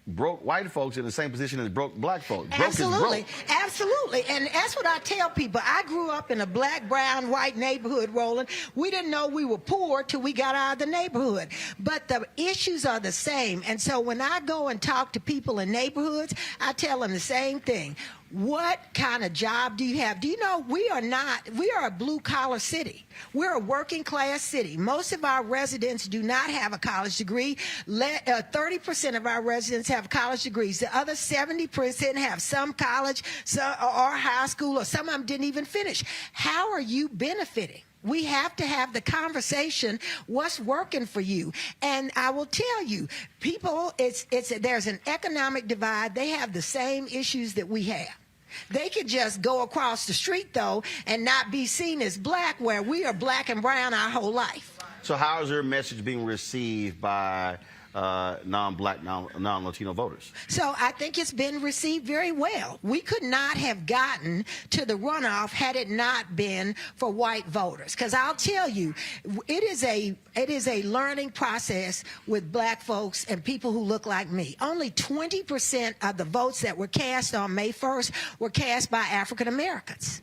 broke white folks in the same position as broke black folks. Absolutely, absolutely. And that's what I tell people. I grew up in a black, brown, white neighborhood, Roland. We didn't know we were poor till we got out of the neighborhood. But the issues are the same. And so when I go and talk to people in neighborhoods, I tell them the same thing. What kind of job do you have? Do you know we are a blue-collar city. We're a working-class city. Most of our residents do not have a college degree. 30% of our residents have college degrees. The other 70% have some college or high school, or some of them didn't even finish. How are you benefiting? We have to have the conversation, what's working for you? And I will tell you, people, there's an economic divide. They have the same issues that we have. They could just go across the street, though, and not be seen as black, where we are black and brown our whole life. So how is your message being received by non-black, non-Latino voters? So I think it's been received very well. We could not have gotten to the runoff had it not been for white voters. Because I'll tell you, it is a learning process with black folks and people who look like me. Only 20% of the votes that were cast on May 1st were cast by African Americans.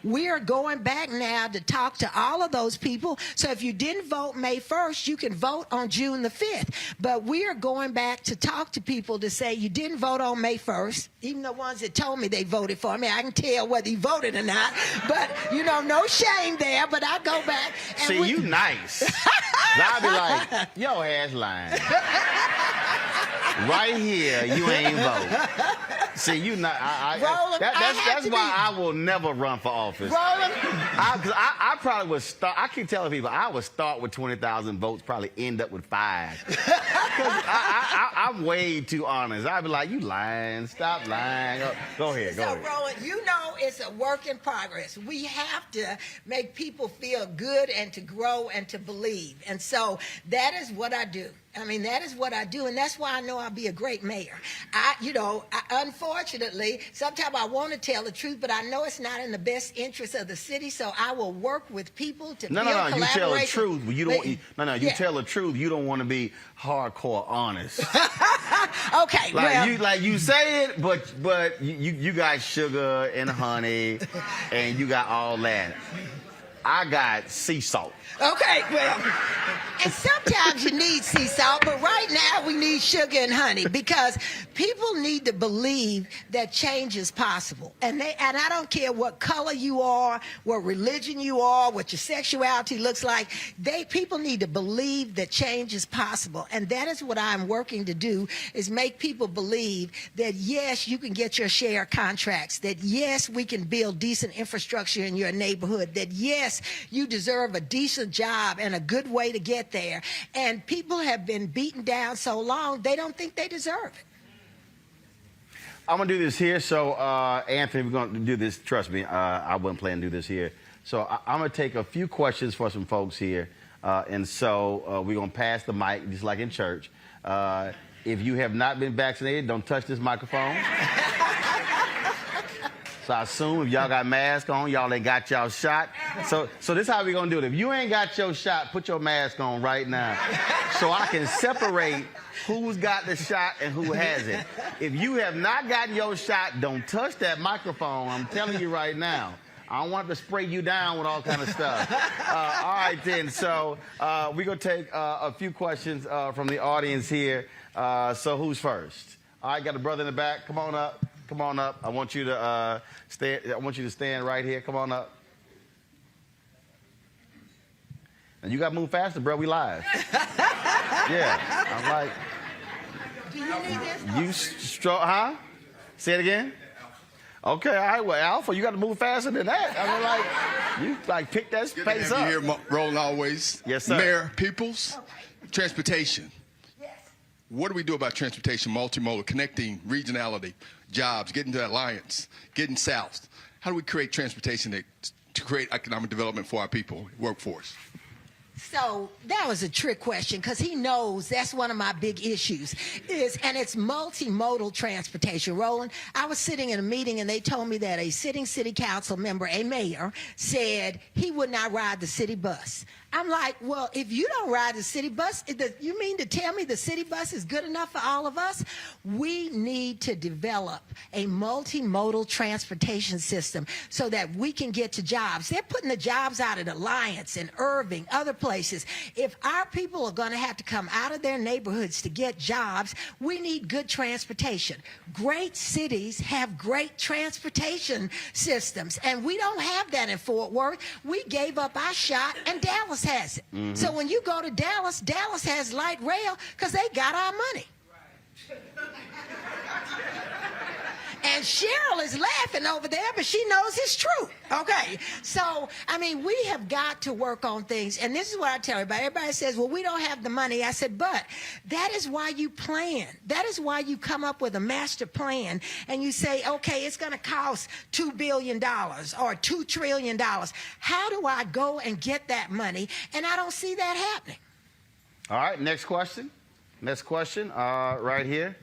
We are going back now to talk to all of those people. So if you didn't vote May 1st, you can vote on June the 5th. But we are going back to talk to people to say you didn't vote on May 1st, even the ones that told me they voted for me. I can tell whether you voted or not. But, no shame there. But I go back. And see, you nice. I'll be like, yo, ass lying. Right here, you ain't vote. See, you not. Roland, that's why I will never run for office. Roland, I probably would start. I keep telling people I would start with 20,000 votes, probably end up with 5. Because I'm way too honest. I'd be like, you lying. Stop lying. Go ahead. Go ahead. So, Roland, it's a work in progress. We have to make people feel good and to grow and to believe. And so that is what I do. That is what I do, and that's why I know I'll be a great mayor. Unfortunately, sometimes I want to tell the truth, but I know it's not in the best interest of the city, so I will work with people to build collaboration. You tell the truth, but you don't. You tell the truth. You don't want to be hardcore honest. Okay, you say it, but you got sugar and honey, and you got all that. I got sea salt. Okay, well, and sometimes you need sea salt, but right now we need sugar and honey because people need to believe that change is possible. And I don't care what color you are, what religion you are, what your sexuality looks like. People need to believe that change is possible. And that is what I'm working to do, is make people believe that, yes, you can get your share of contracts, that, yes, we can build decent infrastructure in your neighborhood, that, yes, you deserve a decent job and a good way to get there. And people have been beaten down so long, they don't think they deserve it. I'm going to do this here. So, Anthony, we're going to do this. Trust me, I wasn't planning to do this here. So I'm going to take a few questions for some folks here. And so we're going to pass the mic, just like in church. If you have not been vaccinated, don't touch this microphone. So I assume if y'all got masks on, y'all ain't got y'all shot. So this is how we're going to do it. If you ain't got your shot, put your mask on right now so I can separate who's got the shot and who hasn't. If you have not gotten your shot, don't touch that microphone. I'm telling you right now. I don't want to spray you down with all kind of stuff. All right, then. So we're going to take a few questions from the audience here. So who's first? All right, got a brother in the back. Come on up. Come on up. I want you to stand right here. Come on up. And you got to move faster, bro. We live. Yeah. I'm like, Do you need this? huh? Say it again. Okay, all right. Well, Alpha, you got to move faster than that. I mean, you pick that Good pace to have up. you here, Roland, always. Yes, sir. Mayor Peoples, transportation. Yes. What do we do about transportation, multimodal, connecting regionality, jobs, getting to Alliance, getting south? How do we create transportation to create economic development for our people, workforce? So that was a trick question because he knows that's one of my big issues and it's multimodal transportation. Roland, I was sitting in a meeting and they told me that a sitting city council member, a mayor, said he would not ride the city bus. I'm like, well, if you don't ride the city bus, you mean to tell me the city bus is good enough for all of us? We need to develop a multimodal transportation system so that we can get to jobs. They're putting the jobs out at Alliance and Irving, other places. If our people are going to have to come out of their neighborhoods to get jobs, we need good transportation. Great cities have great transportation systems, and we don't have that in Fort Worth. We gave up our shot, and Dallas has it. Mm-hmm. So when you go to Dallas, Dallas has light rail because they got our money. And Cheryl is laughing over there, but she knows it's true. Okay. So, I mean, we have got to work on things. And this is what I tell everybody. Everybody says, well, we don't have the money. I said, but that is why you plan. That is why you come up with a master plan and you say, okay, it's going to cost $2 billion or $2 trillion. How do I go and get that money? And I don't see that happening. All right. Next question. Next question. Right here.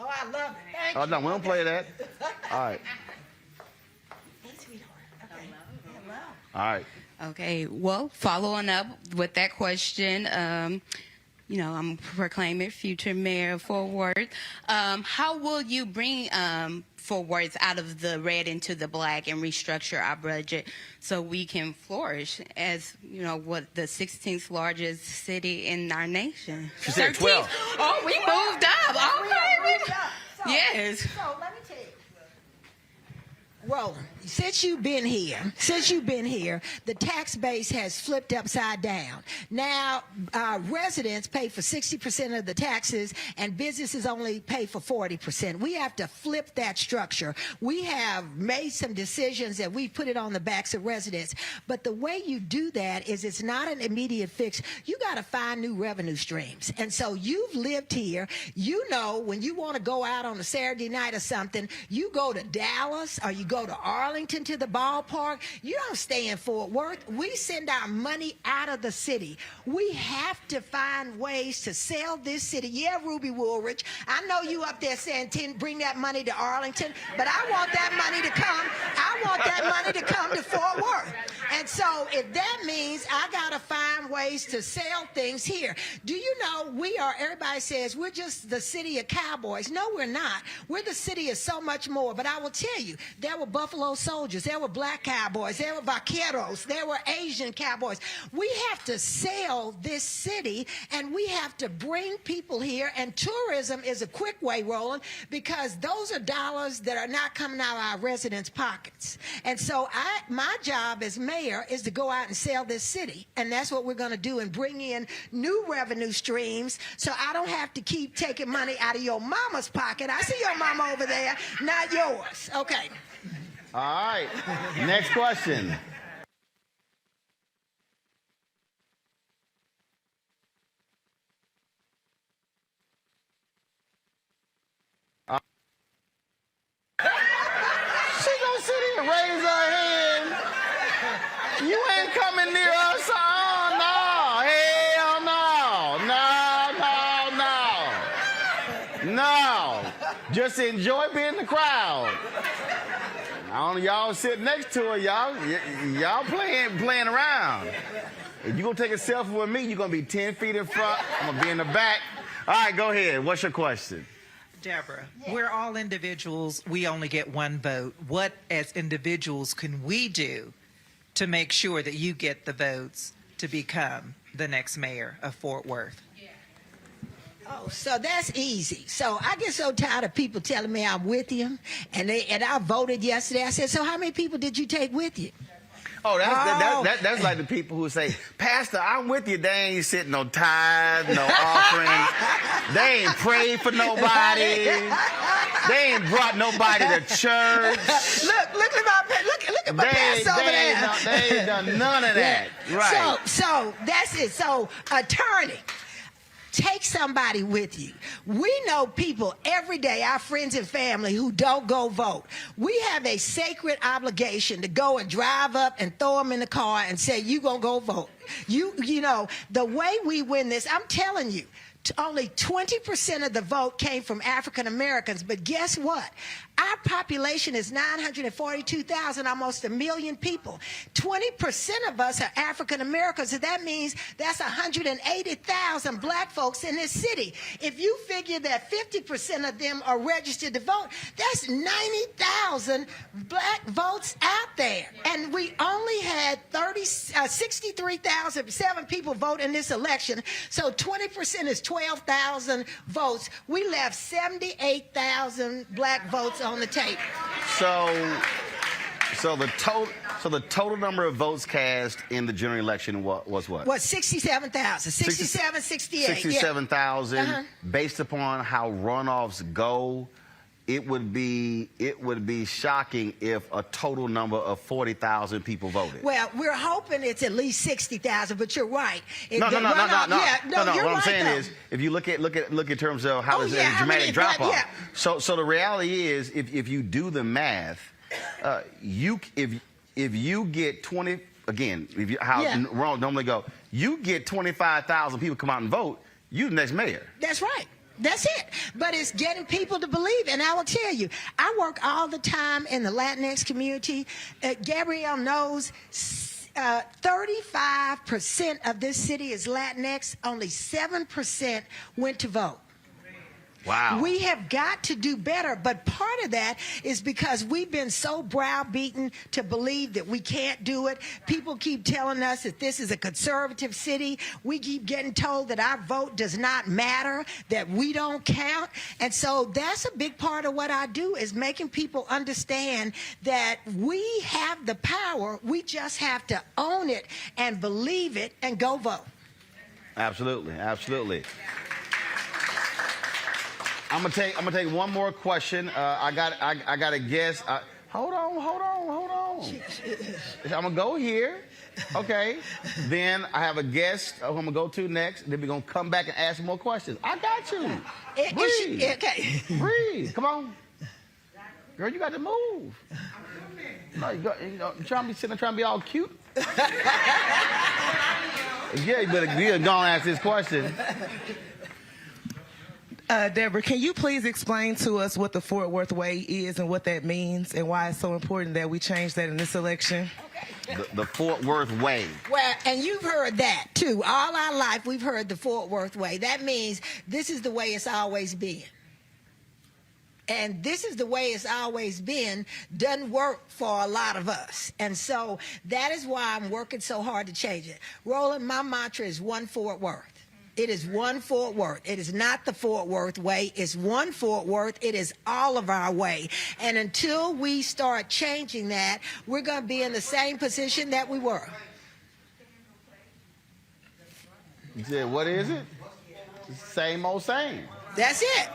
Oh, I love it. Thank Oh, you. no, we don't play that. All right. Hey, sweetheart. Okay. Hello. All right. Okay, well, following up with that question, I'm proclaiming future mayor of Fort Worth. How will you bring Fort Worth out of the red into the black and restructure our budget so we can flourish as, what the 16th largest city in our nation? She said 12. Oh, we moved up. Okay. Yes. So let me tell you. Roland, since you've been here, the tax base has flipped upside down. Now, residents pay for 60% of the taxes, and businesses only pay for 40%. We have to flip that structure. We have made some decisions that we put it on the backs of residents. But the way you do that is it's not an immediate fix. You got to find new revenue streams. And so you've lived here. You know when you want to go out on a Saturday night or something, you go to Dallas or you go to Arlington to the ballpark. You don't stay in Fort Worth. We send our money out of the city. We have to find ways to sell this city. Yeah, Ruby Woolridge, I know you up there saying bring that money to Arlington, but I want that money to come. I want that money to come to Fort Worth. And so if that means I got to find ways to sell things here. Do you know everybody says we're just the city of cowboys. No, we're not. We're the city of so much more. But I will tell you, there were Buffalo Soldiers, there were black cowboys, there were vaqueros, there were Asian cowboys. We have to sell this city, and we have to bring people here. And tourism is a quick way, Roland, because those are dollars that are not coming out of our residents' pockets. And so my job as mayor is to go out and sell this city. And that's what we're going to do, and bring in new revenue streams so I don't have to keep taking money out of your mama's pocket. I see your mama over there, not yours. Okay. All right. Next question. She gonna sit here and raise her hand. You ain't coming near us. Oh, no. Hell no. No. Just enjoy being in the crowd. I don't know, y'all sit next to her, y'all playing around. If you gonna take a selfie with me, you're gonna be 10 feet in front. I'm gonna be in the back. All right, go ahead. What's your question? Deborah, we're all individuals. We only get one vote. What, as individuals, can we do to make sure that you get the votes to become the next mayor of Fort Worth? Oh, so that's easy. So I get so tired of people telling me I'm with you, and I voted yesterday. I said, so how many people did you take with you? Oh, that's like the people who say, Pastor, I'm with you. They ain't sitting no tithe, no offering. They ain't prayed for nobody. They ain't brought nobody to church. Look at my pastor over there. They ain't done none of that. Right. So that's it. So attorney, take somebody with you. We know people every day, our friends and family, who don't go vote. We have a sacred obligation to go and drive up and throw them in the car and say, you gonna go vote. You know, the way we win this, I'm telling you, only 20% of the vote came from African Americans, but guess what? Our population is 942,000, almost 1 million people. 20% of us are African Americans, and that means that's 180,000 black folks in this city. If you figure that 50% of them are registered to vote, that's 90,000 black votes out there. And we only had 63,007 people vote in this election, so 20% is 12,000 votes. We left 78,000 black votes on the tape. So the total number of votes cast in the general election was what? Was 67,000. 67, 68. 67,000. Yeah. Based upon how runoffs go, it would be shocking if a total number of 40,000 people voted. Well, we're hoping it's at least 60,000, but you're right. No. You're What right, I'm saying though. is, if you look in terms of how there's a dramatic drop off. Yeah. So the reality is, if you do the math, if you get 20 again, Roland normally go, you get 25,000 people come out and vote, you the next mayor. That's right. That's it. But it's getting people to believe. And I will tell you, I work all the time in the Latinx community. Gabrielle knows 35% of this city is Latinx. Only 7% went to vote. Wow. We have got to do better, but part of that is because we've been so browbeaten to believe that we can't do it. People keep telling us that this is a conservative city. We keep getting told that our vote does not matter, that we don't count. And so that's a big part of what I do, is making people understand that we have the power. We just have to own it and believe it and go vote. Absolutely. I'm gonna take one more question. I got a guess. Hold on. I'm gonna go here. Okay. Then I have a guest who I'm gonna go to next. Then we're gonna come back and ask more questions. I got you. Breathe. Okay. Breathe. Come on. Girl, you got to move. No, you're trying to be sitting there trying to be all cute. Yeah, you better go and ask this question. Deborah, can you please explain to us what the Fort Worth Way is and what that means and why it's so important that we change that in this election? Okay. The Fort Worth way. Well, and you've heard that too. All our life, we've heard the Fort Worth way. That means this is the way it's always been. And this is the way it's always been, doesn't work for a lot of us. And so that is why I'm working so hard to change it. Roland, my mantra is one Fort Worth. It is one Fort Worth. It is not the Fort Worth way. It's one Fort Worth. It is all of our way. And until we start changing that, we're going to be in the same position that we were. You said, what is it? Same old same. That's it.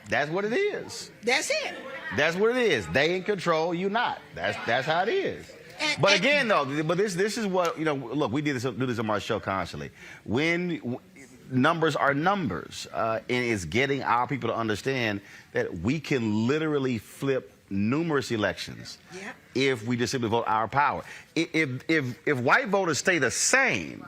That's what it is. That's it. That's what it is. They in control, you not. That's how it is. But again, though, this is what, look, we do this on our show constantly. When numbers are numbers, and it's getting our people to understand that we can literally flip numerous elections if we just simply vote our power. If white voters stay the same,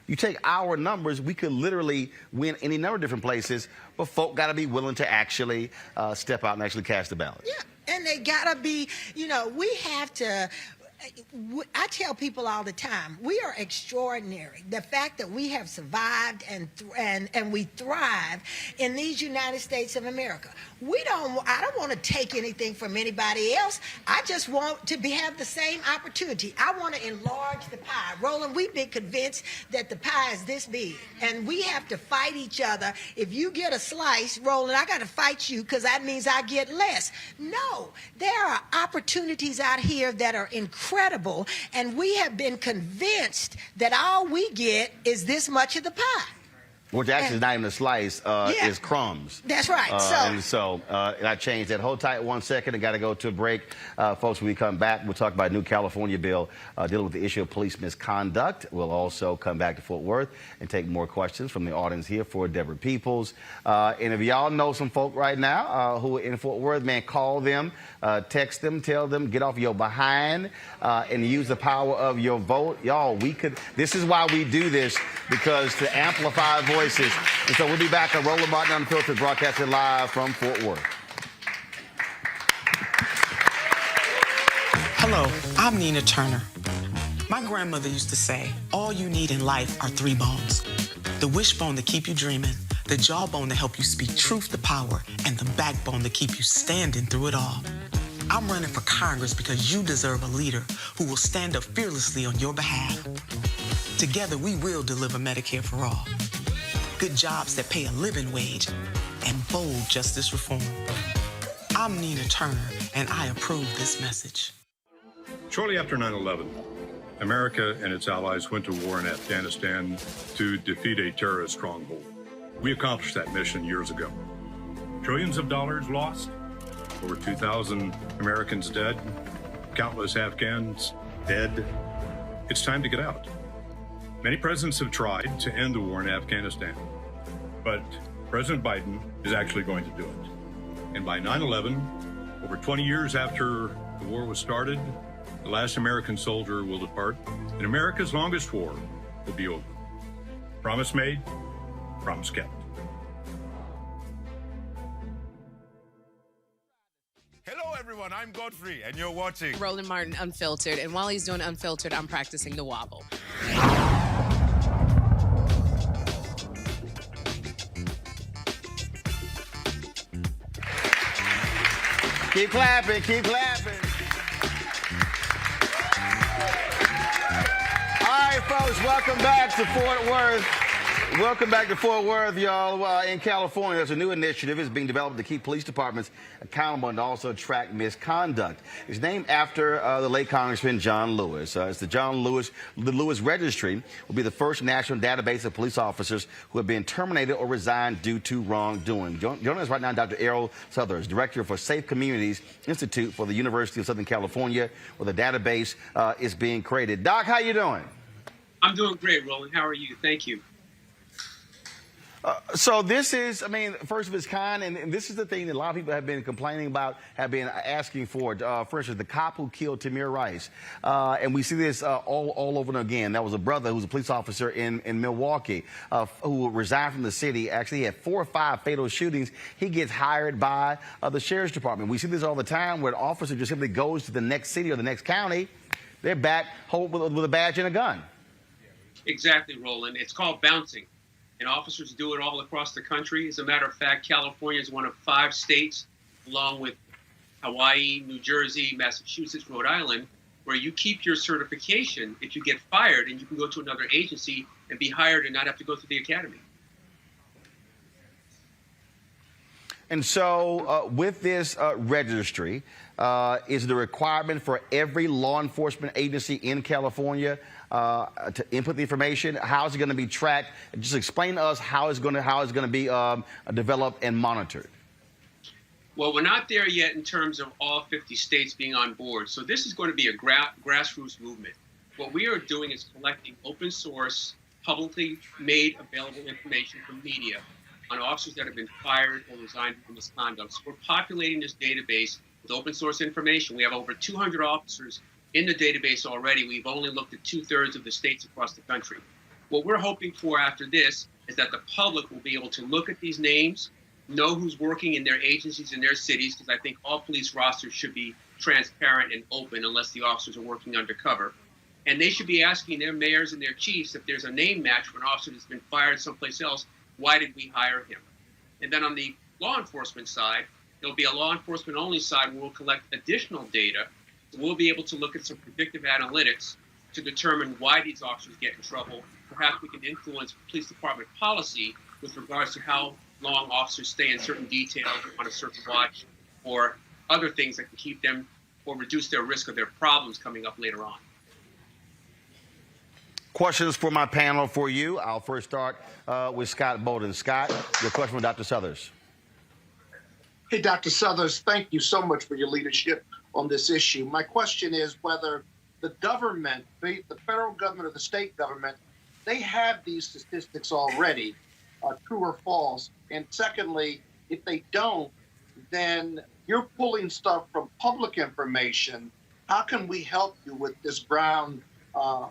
you take our numbers, we could literally win any number of different places, but folk got to be willing to actually step out and actually cast the ballot. Yeah, and they got to be, we have to. I tell people all the time, we are extraordinary. The fact that we have survived and we thrive in these United States of America. I don't want to take anything from anybody else. I just want to have the same opportunity. I want to enlarge the pie. Roland, we've been convinced that the pie is this big, and we have to fight each other. If you get a slice, Roland, I got to fight you because that means I get less. No, there are opportunities out here that are incredible, and we have been convinced that all we get is this much of the pie. Which actually is not even a slice, is crumbs. That's right. And I changed that. Hold tight 1 second. I got to go to a break. Folks, when we come back, we'll talk about a new California bill dealing with the issue of police misconduct. We'll also come back to Fort Worth and take more questions from the audience here for Deborah Peoples. And if y'all know some folk right now who are in Fort Worth, man, call them, text them, tell them, get off your behind and use the power of your vote. Y'all, this is why we do this, because to amplify voices. And so we'll be back on Roland Martin Unfiltered, broadcasting live from Fort Worth. Hello, I'm Nina Turner. My grandmother used to say, all you need in life are 3 bones. The wishbone to keep you dreaming, the jawbone to help you speak truth to power, and the backbone to keep you standing through it all. I'm running for Congress because you deserve a leader who will stand up fearlessly on your behalf. Together, we will deliver Medicare for all. Good jobs that pay a living wage, and bold justice reform. I'm Nina Turner, and I approve this message. Shortly after 9/11, America and its allies went to war in Afghanistan to defeat a terrorist stronghold. We accomplished that mission years ago. Trillions of dollars lost, over 2,000 Americans dead, countless Afghans dead. It's time to get out. Many presidents have tried to end the war in Afghanistan, but President Biden is actually going to do it. And by 9/11, over 20 years after the war was started, the last American soldier will depart, and America's longest war will be over. Promise made, promise kept. Hello, everyone. I'm Godfrey, and you're watching Roland Martin Unfiltered. And while he's doing Unfiltered, I'm practicing the wobble. Keep clapping, keep clapping. All right, folks, welcome back to Fort Worth. Welcome back to Fort Worth, y'all. In California, there's a new initiative that's being developed to keep police departments accountable and also track misconduct. It's named after the late Congressman John Lewis. It's the Lewis Registry will be the first national database of police officers who have been terminated or resigned due to wrongdoing. Joining us right now, Dr. Errol Southers, Director for Safe Communities Institute for the University of Southern California, where the database is being created. Doc, how you doing? I'm doing great, Roland. How are you? Thank you. So this is, first of its kind, and this is the thing that a lot of people have been complaining about, have been asking for. For instance, the cop who killed Tamir Rice. And we see this all over again. That was a brother who was a police officer in Milwaukee who resigned from the city. Actually, he had 4 or 5 fatal shootings. He gets hired by the sheriff's department. We see this all the time where an officer just simply goes to the next city or the next county, They're back home with a badge and a gun. Exactly, Roland. It's called bouncing, and officers do it all across the country. As a matter of fact, California is one of 5 states, along with Hawaii, New Jersey, Massachusetts, Rhode Island, where you keep your certification if you get fired, and you can go to another agency and be hired and not have to go through the academy. And so with this registry, is the requirement for every law enforcement agency in California to input the information? How is it going to be tracked? Just explain to us how it's going to be developed and monitored. Well, we're not there yet in terms of all 50 states being on board. So this is going to be a grassroots movement. What we are doing is collecting open source, publicly made available information from media on officers that have been fired or resigned for misconduct. So we're populating this database with open source information. We have over 200 officers in the database already. We've only looked at 2/3 of the states across the country. What we're hoping for after this is that the public will be able to look at these names, know who's working in their agencies in their cities, because I think all police rosters should be transparent and open unless the officers are working undercover. And they should be asking their mayors and their chiefs if there's a name match for an officer that's been fired someplace else, why did we hire him? And then on the law enforcement side, there'll be a law enforcement only side where we'll collect additional data. So we'll be able to look at some predictive analytics to determine why these officers get in trouble. Perhaps we can influence police department policy with regards to how long officers stay in certain details on a certain watch, or other things that can keep them or reduce their risk of their problems coming up later on. Questions for my panel for you. I'll first start with Scott Bolden. Scott, your question for Dr. Suthers. Hey, Dr. Suthers, thank you so much for your leadership on this issue. My question is whether the government, the federal government or the state government, they have these statistics already, true or false. And secondly, if they don't, then you're pulling stuff from public information. How can we help you with this ground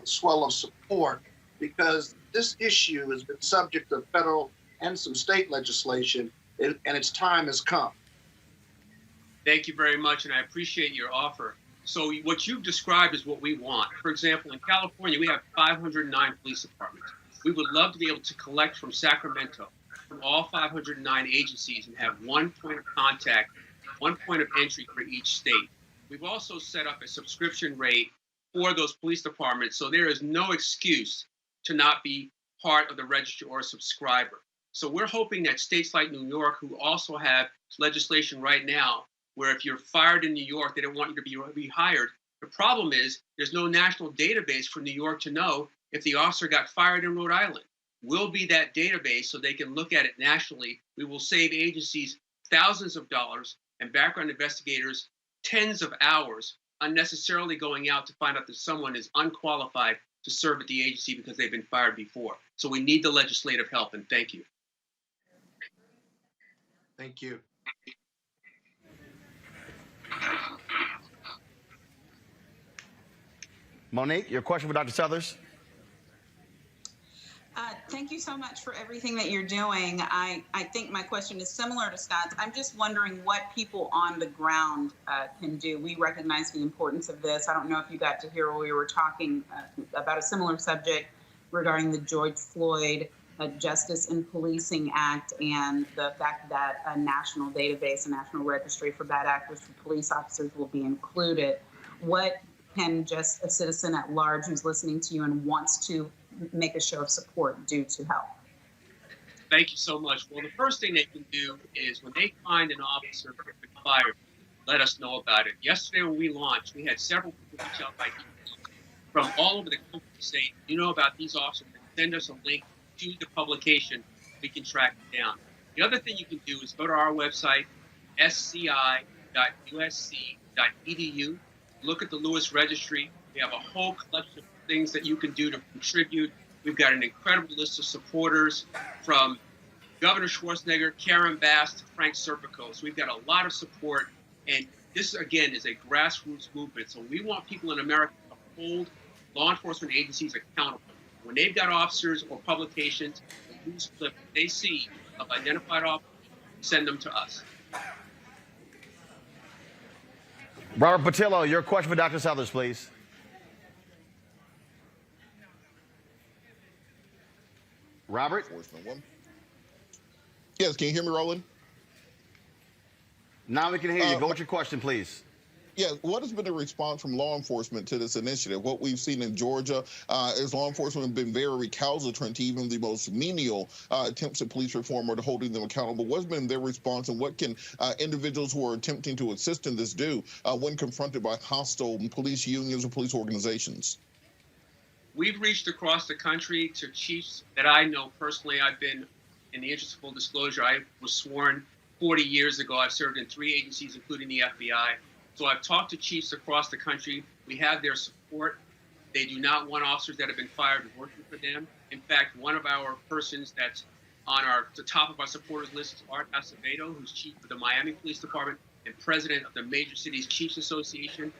swell of support? Because this issue has been subject to federal and some state legislation, and its time has come. Thank you very much, and I appreciate your offer. So what you've described is what we want. For example, in California, we have 509 police departments. We would love to be able to collect from Sacramento, from all 509 agencies, and have one point of contact, one point of entry for each state. We've also set up a subscription rate for those police departments, so there is no excuse to not be part of the registry or a subscriber. So we're hoping that states like New York, who also have legislation right now, where if you're fired in New York, they don't want you to be rehired. The problem is there's no national database for New York to know if the officer got fired in Rhode Island. We'll be that database so they can look at it nationally. We will save agencies thousands of dollars and background investigators tens of hours unnecessarily going out to find out that someone is unqualified to serve at the agency because they've been fired before. So we need the legislative help, and thank you. Thank you. Monique, your question for Dr. Suthers. Thank you so much for everything that you're doing. I think my question is similar to Scott's. I'm just wondering what people on the ground can do. We recognize the importance of this. I don't know if you got to hear when we were talking about a similar subject regarding the George Floyd Justice in Policing Act and the fact that a national database, a national registry for bad actors for police officers will be included. What can just a citizen at large who's listening to you and wants to make a show of support do to help? Thank you so much. Well, the first thing they can do is when they find an officer who's been fired, let us know about it. Yesterday when we launched, we had several people reach out by email from all over the country saying, you know about these officers, send us a link to the publication. We can track it down. The other thing you can do is go to our website, sci.usc.edu. Look at the Lewis Registry. We have a whole collection of things that you can do to contribute. We've got an incredible list of supporters from Governor Schwarzenegger, Karen Bass, to Frank Serpico. So we've got a lot of support. And this, again, is a grassroots movement. So we want people in America to hold law enforcement agencies accountable. When they've got officers or publications, a news clip they see of identified officers, send them to us. Robert Patillo, your question for Dr. Suthers, please. Robert? Yes, can you hear me, Roland? Now we can hear you. Go with your question, please. Yeah, what has been the response from law enforcement to this initiative? What we've seen in Georgia is law enforcement have been very recalcitrant to even the most menial attempts at police reform or to holding them accountable. What's been their response, and what can individuals who are attempting to assist in this do when confronted by hostile police unions or police organizations? We've reached across the country to chiefs that I know personally. I've been, in the interest of full disclosure, I was sworn 40 years ago. I've served in 3 agencies, including the FBI. So I've talked to chiefs across the country. We have their support. They do not want officers that have been fired working for them. In fact, one of our persons that's on the top of our supporters list is Art Acevedo, who's chief of the Miami Police Department and president of the Major Cities Chiefs Association.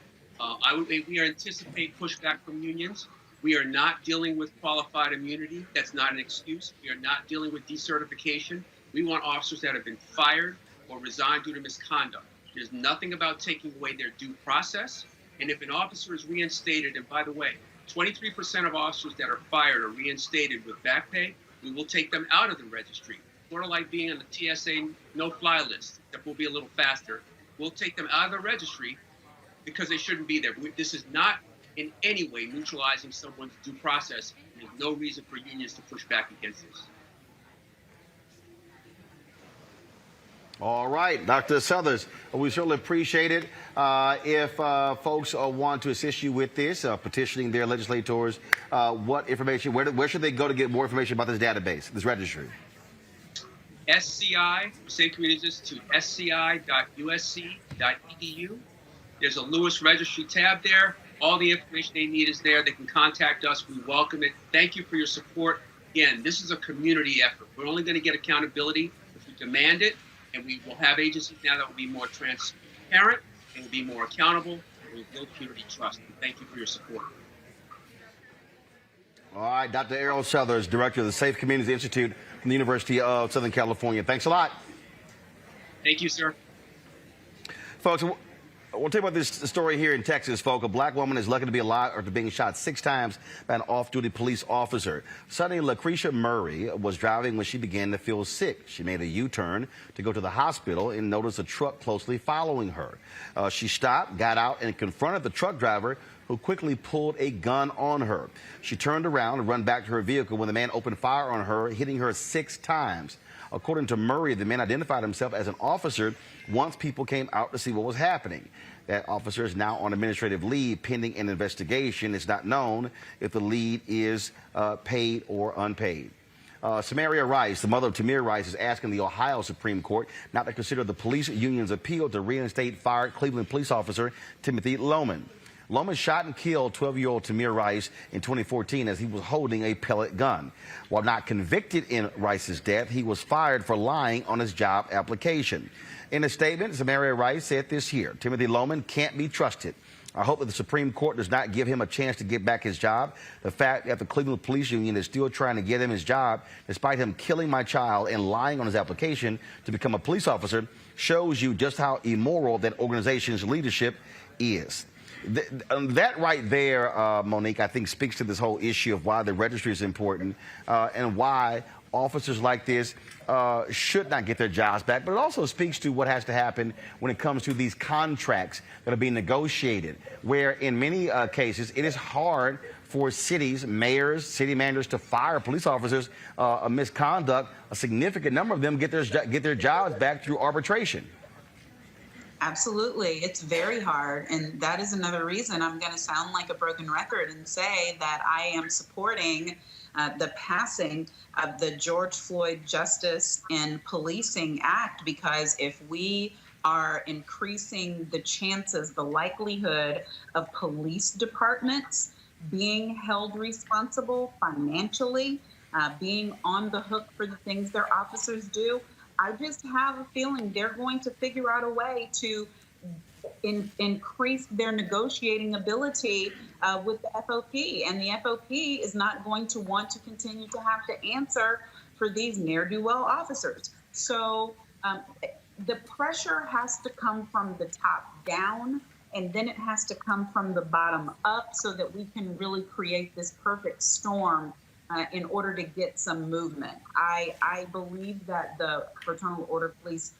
We anticipate pushback from unions. We are not dealing with qualified immunity. That's not an excuse. We are not dealing with decertification. We want officers that have been fired or resigned due to misconduct. There's nothing about taking away their due process. And if an officer is reinstated, and by the way, 23% of officers that are fired are reinstated with back pay, we will take them out of the registry. Sort of like being on the TSA no-fly list, except we'll be a little faster. We'll take them out of the registry because they shouldn't be there. This is not in any way neutralizing someone's due process. There's no reason for unions to push back against this. All right, Dr. Southers, we certainly appreciate it. If folks want to assist you with this, petitioning their legislators, what information, where should they go to get more information about this database, this registry? SCI, Safe Communities Institute, sci.usc.edu. There's a Lewis Registry tab there. All the information they need is there. They can contact us. We welcome it. Thank you for your support. Again, this is a community effort. We're only going to get accountability if we demand it. And we will have agencies now that will be more transparent and will be more accountable and will build community trust. And thank you for your support. All right, Dr. Errol Southers, Director of the Safe Communities Institute from the University of Southern California. Thanks a lot. Thank you, sir. Folks, we'll tell you about this story here in Texas, folks. A black woman is lucky to be alive after being shot 6 times by an off-duty police officer. Sunny Lucretia Murray was driving when she began to feel sick. She made a U-turn to go to the hospital and noticed a truck closely following her. She stopped, got out, and confronted the truck driver, who quickly pulled a gun on her. She turned around and ran back to her vehicle when the man opened fire on her, hitting her 6 times. According to Murray, the man identified himself as an officer once people came out to see what was happening. That officer is now on administrative leave pending an investigation. It's not known if the lead is paid or unpaid. Tamir Rice, the mother of Tamir Rice, is asking the Ohio Supreme Court not to consider the police union's appeal to reinstate fired Cleveland police officer Timothy Loman. Loman shot and killed 12-year-old Tamir Rice in 2014 as he was holding a pellet gun. While not convicted in Rice's death, he was fired for lying on his job application. In a statement, Tamir Rice said this year, Timothy Loman can't be trusted. I hope that the Supreme Court does not give him a chance to get back his job. The fact that the Cleveland Police Union is still trying to get him his job, despite him killing my child and lying on his application to become a police officer, shows you just how immoral that organization's leadership is. That right there, Monique, I think speaks to this whole issue of why the registry is important and why officers like this should not get their jobs back. But it also speaks to what has to happen when it comes to these contracts that are being negotiated, where in many cases it is hard for cities, mayors, city managers to fire police officers of misconduct. A significant number of them get their jobs back through arbitration. Absolutely. It's very hard. And that is another reason I'm going to sound like a broken record and say that I am supporting the passing of the George Floyd Justice in Policing Act, because if we are increasing the chances, the likelihood of police departments being held responsible financially, being on the hook for the things their officers do, I just have a feeling they're going to figure out a way to increase their negotiating ability with the FOP. And the FOP is not going to want to continue to have to answer for these ne'er-do-well officers. So the pressure has to come from the top down, and then it has to come from the bottom up so that we can really create this perfect storm in order to get some movement. I believe that the Fraternal Order Police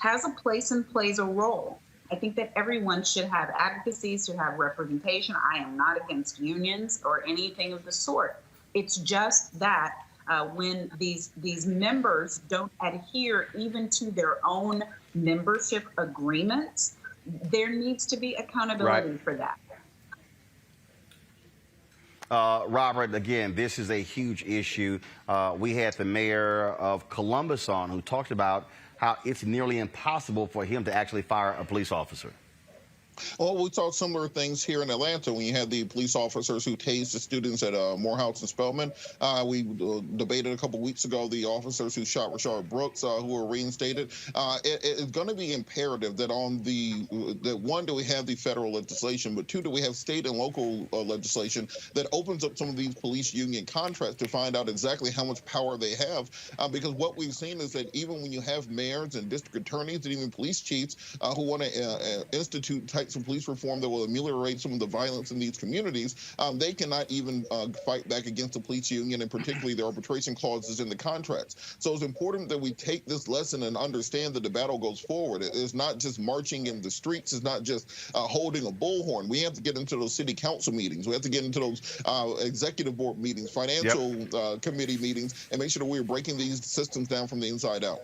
has a place and plays a role. I think that everyone should have advocacy, should have representation. I am not against unions or anything of the sort. It's just that when these members don't adhere even to their own membership agreements, there needs to be accountability for that. Robert, again, this is a huge issue. We had the mayor of Columbus on who talked about how it's nearly impossible for him to actually fire a police officer. Well, we saw similar things here in Atlanta when you had the police officers who tased the students at Morehouse and Spelman. We debated a couple weeks ago the officers who shot Rashard Brooks, who were reinstated. It's going to be imperative that that one, do we have the federal legislation, but two, do we have state and local legislation that opens up some of these police union contracts to find out exactly how much power they have. Because what we've seen is that even when you have mayors and district attorneys and even police chiefs who want to institute types of police reform that will ameliorate some of the violence in these communities, they cannot even fight back against the police union, and particularly the arbitration clauses in the contracts. So it's important that we take this lesson and understand that the battle goes forward. It's not just marching in the streets. It's not just holding a bullhorn. We have to get into those city council meetings. We have to get into those executive board meetings, financial committee meetings, and make sure that we're breaking these systems down from the inside out.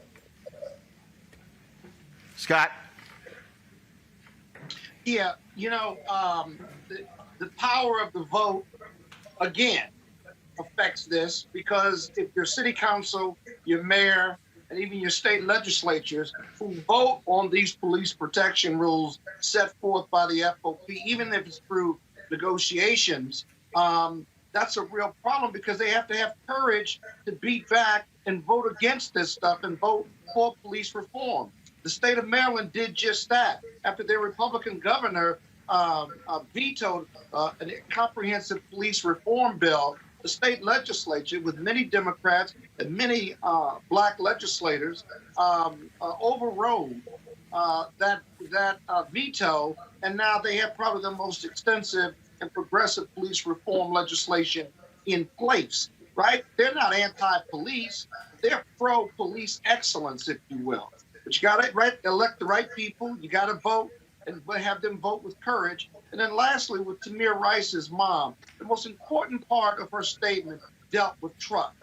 Scott? Yeah, you know, the power of the vote, again, affects this, because if your city council, your mayor, and even your state legislatures who vote on these police protection rules set forth by the FOP, even if it's through negotiations, that's a real problem, because they have to have courage to beat back and vote against this stuff and vote for police reform. The state of Maryland did just that. After their Republican governor vetoed a comprehensive police reform bill, the state legislature, with many Democrats and many black legislators, overrode that veto, and now they have probably the most extensive and progressive police reform legislation in place, right? They're not anti-police. They're pro-police excellence, if you will. But you got to elect the right people. You got to vote and have them vote with courage. And then lastly, with Tamir Rice's mom, the most important part of her statement dealt with trust.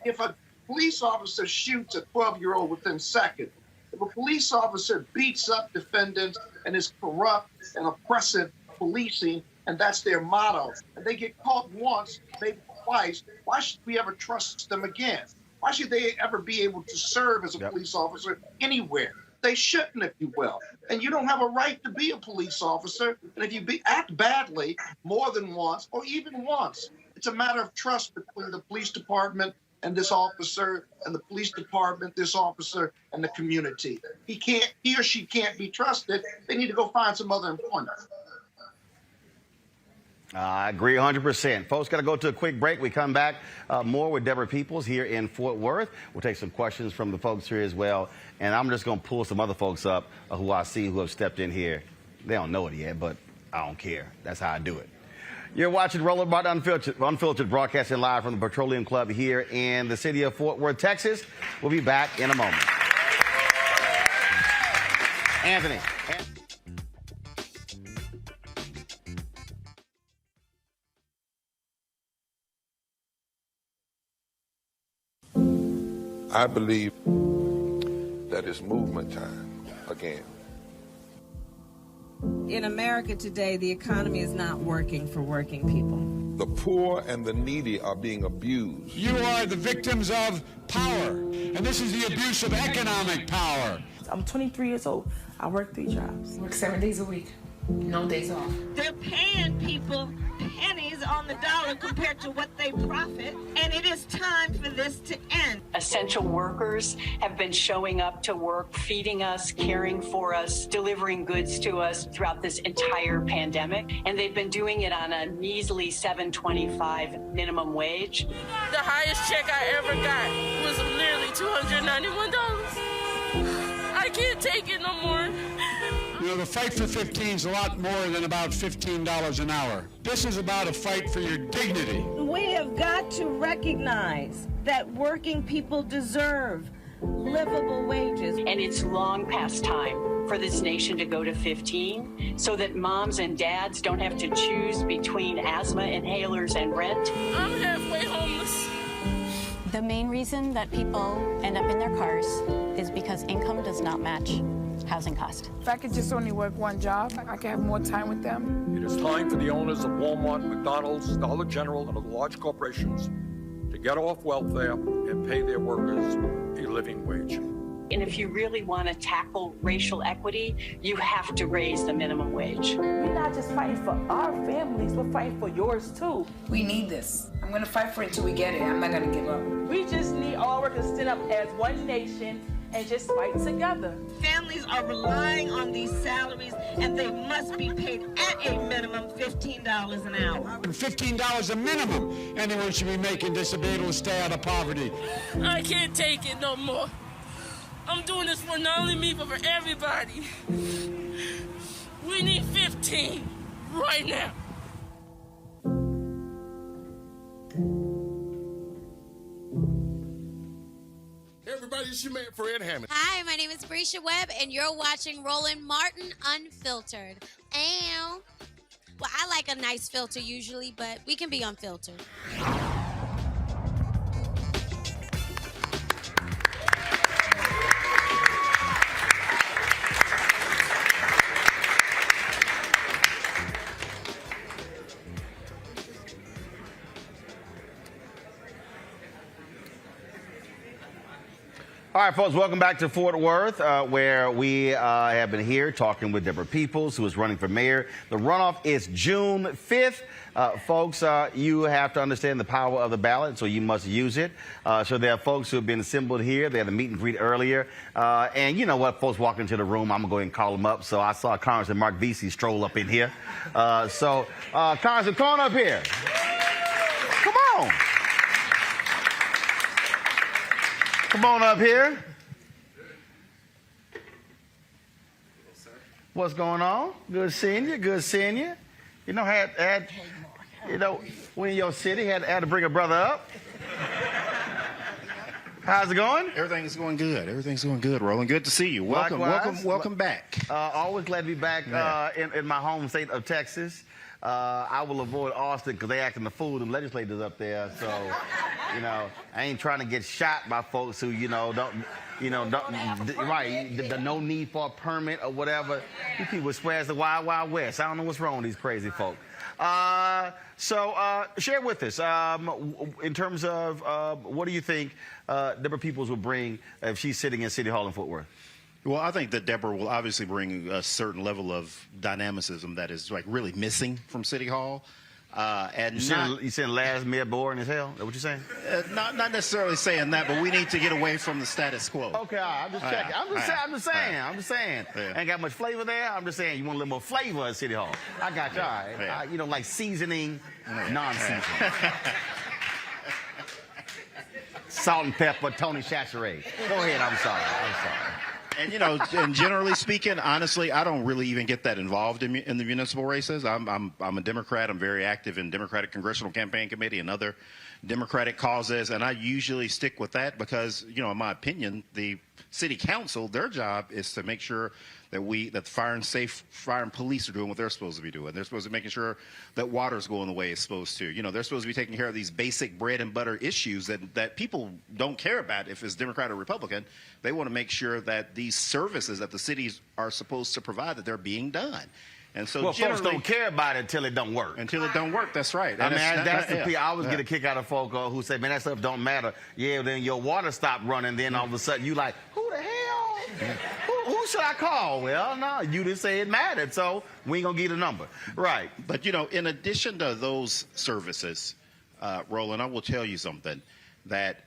If a police officer shoots a 12-year-old within seconds, if a police officer beats up defendants and is corrupt and oppressive policing, and that's their motto, and they get caught once, maybe twice, why should we ever trust them again? Why should they ever be able to serve as a police officer anywhere? They shouldn't, if you will. And you don't have a right to be a police officer. And if you act badly more than once, or even once, it's a matter of trust between the police department and this officer, and the police department, this officer, and the community. He or she can't be trusted. They need to go find some other employment. I agree 100%. Folks, got to go to a quick break. We come back more with Deborah Peoples here in Fort Worth. We'll take some questions from the folks here as well. And I'm just going to pull some other folks up who I see who have stepped in here. They don't know it yet, but I don't care. That's how I do it. You're watching Roland Martin Unfiltered, broadcasting live from the Petroleum Club here in the city of Fort Worth, Texas. We'll be back in a moment. Anthony. I believe that it's movement time again. In America today, the economy is not working for working people. The poor and the needy are being abused. You are the victims of power, and this is the abuse of economic power. I'm 23 years old. I work 3 jobs. Work 7 days a week. No days off. They're paying people pennies on the dollar compared to what they profit, and it is time for this to end. Essential workers have been showing up to work, feeding us, caring for us, delivering goods to us throughout this entire pandemic, and they've been doing it on a measly $7.25 minimum wage. The highest check I ever got was nearly $291. I can't take it no more. You know, the fight for 15 is a lot more than about $15 an hour. This is about a fight for your dignity. We have got to recognize that working people deserve livable wages. And it's long past time for this nation to go to 15 so that moms and dads don't have to choose between asthma inhalers and rent. I'm halfway homeless. The main reason that people end up in their cars is because income does not match housing cost. If I could just only work one job, I could have more time with them. It is time for the owners of Walmart, McDonald's, Dollar General, and other large corporations to get off welfare and pay their workers a living wage. And if you really want to tackle racial equity, you have to raise the minimum wage. We're not just fighting for our families, we're fighting for yours too. We need this. I'm going to fight for it until we get it. I'm not going to give up. We just need all workers to stand up as one nation and just fight together. Families are relying on these salaries, and they must be paid at a minimum $15 an hour. $15 a minimum. Anyone should be making this to be able to stay out of poverty. I can't take it no more. I'm doing this for not only me, but for everybody. We need 15 right now. Everybody, it's your man, Fred Hammond. Hi, my name is Brescia Webb, and you're watching Roland Martin Unfiltered. And, well, I like a nice filter usually, but we can be unfiltered. All right, folks, welcome back to Fort Worth, where we have been here talking with Deborah Peoples, who is running for mayor. The runoff is June 5th. Folks, you have to understand the power of the ballot, so you must use it. So there are folks who have been assembled here. They had a meet and greet earlier. And you know what? Folks walk into the room. I'm going to go ahead and call them up. So I saw Congressman Mark Vesey stroll up in here. Congressman, come on up here. Come on. Come on up here. What's going on? Good seeing you. Good seeing you. You know, when in your city, had to bring a brother up. How's it going? Everything's going good. Everything's going good, Roland. Good to see you. Welcome, welcome back. Always glad to be back in my home state of Texas. I will avoid Austin because they acting the fool, the legislators up there. So, I ain't trying to get shot by folks who, right, the no need for a permit or whatever. These people swear it's the Wild Wild West. I don't know what's wrong with these crazy folks. Share with us, in terms of what do you think Deborah Peoples will bring if she's sitting in City Hall in Fort Worth? Well, I think that Deborah will obviously bring a certain level of dynamicism that is like really missing from City Hall. And you saying last mayor boring as hell? Is that what you're saying? Not necessarily saying that, but we need to get away from the status quo. Okay, all right, I'm just checking. I'm just saying. Yeah. Ain't got much flavor there. I'm just saying you want a little more flavor at City Hall. I got you. All right. Yeah. Like seasoning, non-seasoning. Salt and pepper, Tony Chachere. Go ahead. I'm sorry. And and generally speaking, honestly, I don't really even get that involved in the municipal races. I'm a Democrat. I'm very active in Democratic Congressional Campaign Committee and other Democratic causes, and I usually stick with that because, in my opinion, the City Council, their job is to make sure that the fire and police are doing what they're supposed to be doing. They're supposed to be making sure that water's going the way it's supposed to. They're supposed to be taking care of these basic bread and butter issues that people don't care about if it's Democrat or Republican. They want to make sure that these services that the cities are supposed to provide, that they're being done. And so folks don't care about it until it don't work. Until it don't work, that's right. I mean, that's the thing. I always get a kick out of folk who say, man, that stuff don't matter. Yeah, then your water stopped running, then all of a sudden you like, who the hell? Who should I call? Well, no, you didn't say it mattered, so we ain't going to get a number. Right. But, in addition to those services, Roland, I will tell you something, that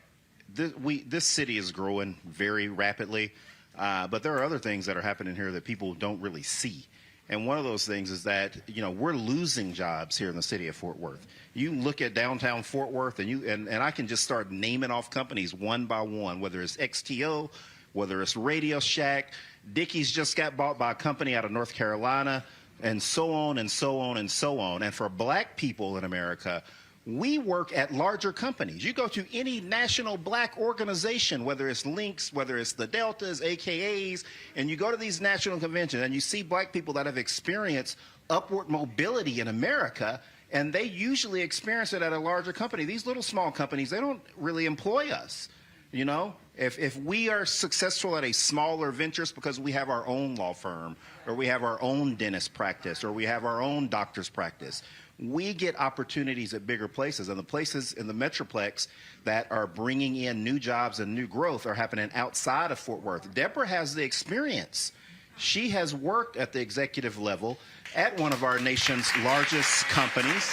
this city is growing very rapidly, but there are other things that are happening here that people don't really see. And one of those things is that, we're losing jobs here in the city of Fort Worth. You look at downtown Fort Worth, and I can just start naming off companies one by one, whether it's XTO, whether it's Radio Shack, Dickies just got bought by a company out of North Carolina, and so on and so on and so on. And for black people in America, we work at larger companies. You go to any national black organization, whether it's Links, whether it's the Deltas, AKAs, and you go to these national conventions and you see black people that have experienced upward mobility in America, and they usually experience it at a larger company. These little small companies, they don't really employ us. You know, if we are successful at a smaller ventures because we have our own law firm, or we have our own dentist practice, or we have our own doctor's practice, we get opportunities at bigger places. And the places in the Metroplex that are bringing in new jobs and new growth are happening outside of Fort Worth. Deborah has the experience. She has worked at the executive level at one of our nation's largest companies,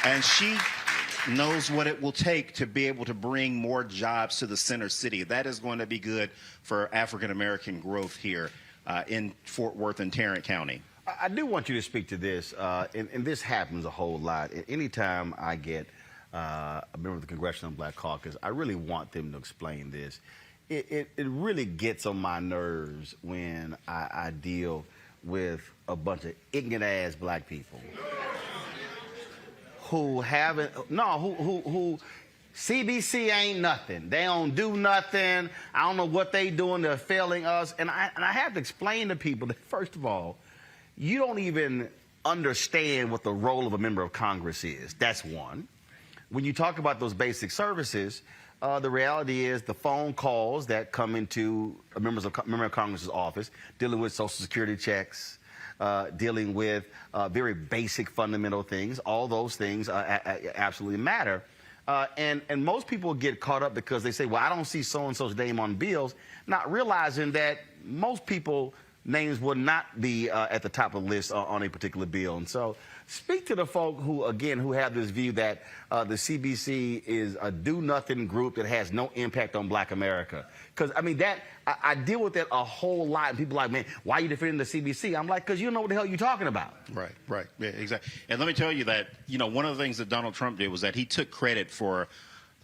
and she knows what it will take to be able to bring more jobs to the center city. That is going to be good for African-American growth here in Fort Worth and Tarrant County. I do want you to speak to this, and this happens a whole lot. Anytime I get a member of the Congressional Black Caucus, I really want them to explain this. It really gets on my nerves when I deal with a bunch of ignorant-ass black people who haven't, who CBC ain't nothing. They don't do nothing. I don't know what they doing. They're failing us. And I have to explain to people that, first of all, you don't even understand what the role of a member of Congress is. That's one. When you talk about those basic services, the reality is the phone calls that come into a member of Congress's office, dealing with Social Security checks, dealing with very basic fundamental things, all those things absolutely matter. And most people get caught up because they say, well, I don't see so-and-so's name on bills, not realizing that most people names will not be at the top of the list on a particular bill. And so speak to the folk who, again, who have this view that the CBC is a do-nothing group that has no impact on black America. Because, I mean, I deal with that a whole lot. And people are like, man, why are you defending the CBC? I'm like, because you know what the hell you're talking about. Right, right. Yeah, exactly. And let me tell you that, you know, one of the things that Donald Trump did was that he took credit for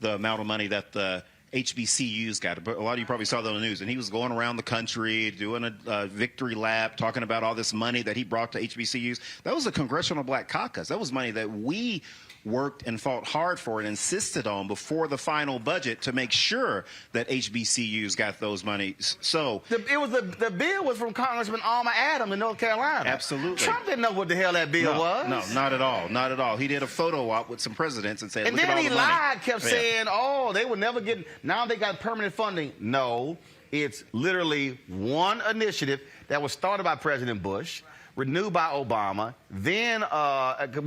the amount of money that the HBCUs got. A lot of you probably saw that on the news. And he was going around the country doing a victory lap, talking about all this money that he brought to HBCUs. That was the Congressional Black Caucus. That was money that we worked and fought hard for and insisted on before the final budget to make sure that HBCUs got those monies. So the bill was from Congressman Alma Adams in North Carolina. Absolutely. Trump didn't know what the hell that bill was. No, not at all. Not at all. He did a photo op with some presidents and said, and look then at all he the money. lied, kept saying, oh, they would never get, now they got permanent funding. No, it's literally one initiative that was started by President Bush, renewed by Obama. Then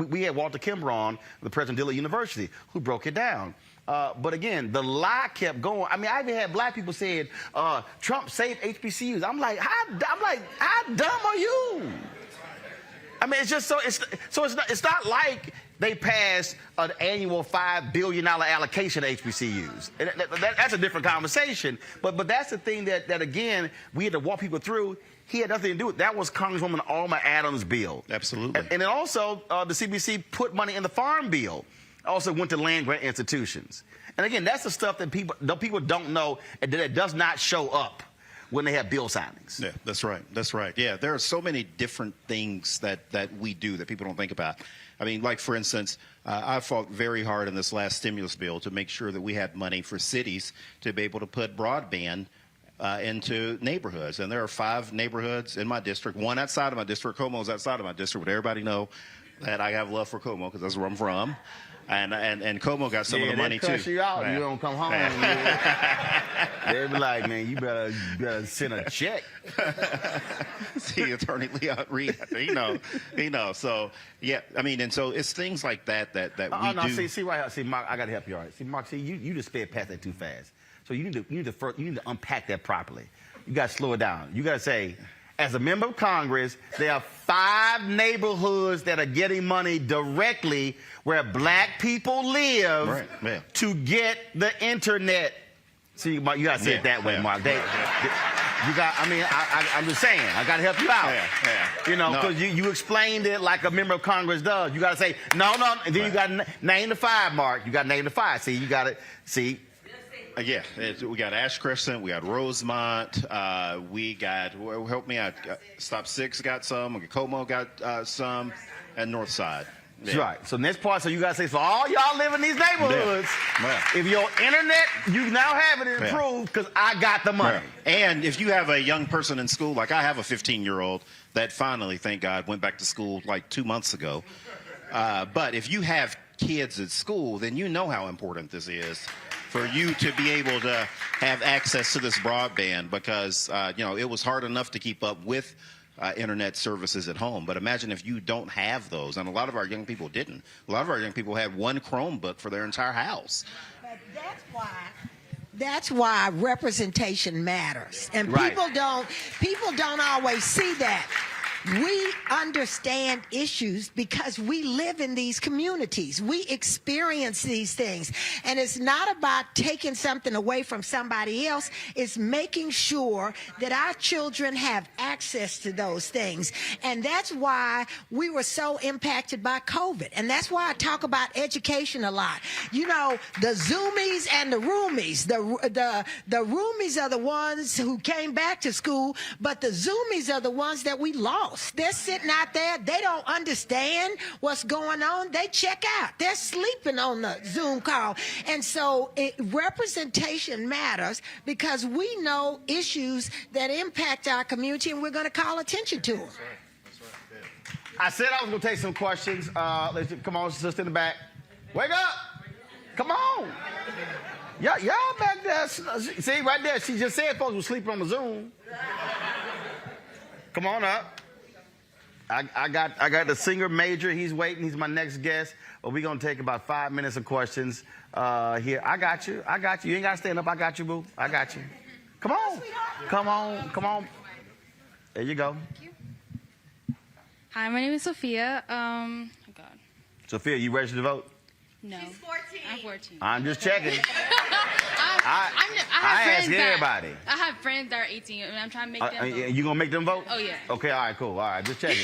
we had Walter Kimber on, the president of Dillard University, who broke it down. But again, the lie kept going. I mean, I even had black people saying, Trump saved HBCUs. I'm like, how dumb are you? I mean, it's just it's not like they passed an annual $5 billion allocation to HBCUs. And that's a different conversation. But that's the thing that again, we had to walk people through. He had nothing to do with that. Was Congresswoman Alma Adams' bill. Absolutely. And then also, the CBC put money in the farm bill. Also went to land-grant institutions. And again, that's the stuff that people don't know, and that it does not show up when they have bill signings. Yeah, that's right. That's right. Yeah, there are so many different things that we do that people don't think about. I mean, like, for instance, I fought very hard in this last stimulus bill to make sure that we had money for cities to be able to put broadband into neighborhoods. And there are 5 neighborhoods in my district, one outside of my district. Como's outside of my district, but everybody know that I have love for Como because that's where I'm from. And Como got some of the money too. You out, yeah. You don't come home. They be like, man, you better send a check. See, Attorney Leon Reed, he knows. So yeah, I mean, and so it's things like that we do. See, Mark, I gotta help you. All right, see, Mark, you just sped past that too fast. So you need to unpack that properly. You got to slow it down. You got to say, as a member of Congress, there are 5 neighborhoods that are getting money directly where black people live to get the internet. See, Mark, you got to say it that way, Mark. I'm just saying, I got to help you out. You know, because you explained it like a member of Congress does. You got to say, no, and then you got to name the 5, Mark. You got to name the 5. See, you got to, see. Yeah, we got Ash Crescent, we got Rosemont, we got, help me out, Stop 6 got some, Como got some, and Northside. That's right. So next part, so you guys say, so all y'all live in these neighborhoods, if your internet, you now have it improved because I got the money. And if you have a young person in school, like I have a 15-year-old that finally, thank God, went back to school like 2 months ago. But if you have kids at school, then you know how important this is for you to be able to have access to this broadband because, you know, it was hard enough to keep up with internet services at home. But imagine if you don't have those. And a lot of our young people didn't. A lot of our young people had one Chromebook for their entire house. But that's why representation matters. And people don't always see that. We understand issues because we live in these communities. We experience these things. And it's not about taking something away from somebody else. It's making sure that our children have access to those things. And that's why we were so impacted by COVID. And that's why I talk about education a lot. You know, the Zoomies and the Roomies. The Roomies are the ones who came back to school, but the Zoomies are the ones that we lost. They're sitting out there. They don't understand what's going on. They check out. They're sleeping on the Zoom call. And so representation matters because we know issues that impact our community and we're going to call attention to them. I said I was going to take some questions. Come on, sister in the back. Wake up. Come on. Y'all back there. See, right there. She just said folks were sleeping on the Zoom. Come on up. I got the singer Major. He's waiting. He's my next guest. But we're going to take about 5 minutes of questions here. I got you. You ain't got to stand up. I got you, boo. I got you. Come on. Come on. There you go. Thank you. Hi, my name is Sophia. Oh, God. Sophia, you ready to vote? No. She's 14. I'm 14. I'm just checking. I ask everybody. I have friends that are 18, and I'm trying to make them vote. You going to make them vote? Oh, yeah. Okay, all right, cool. All right, just checking.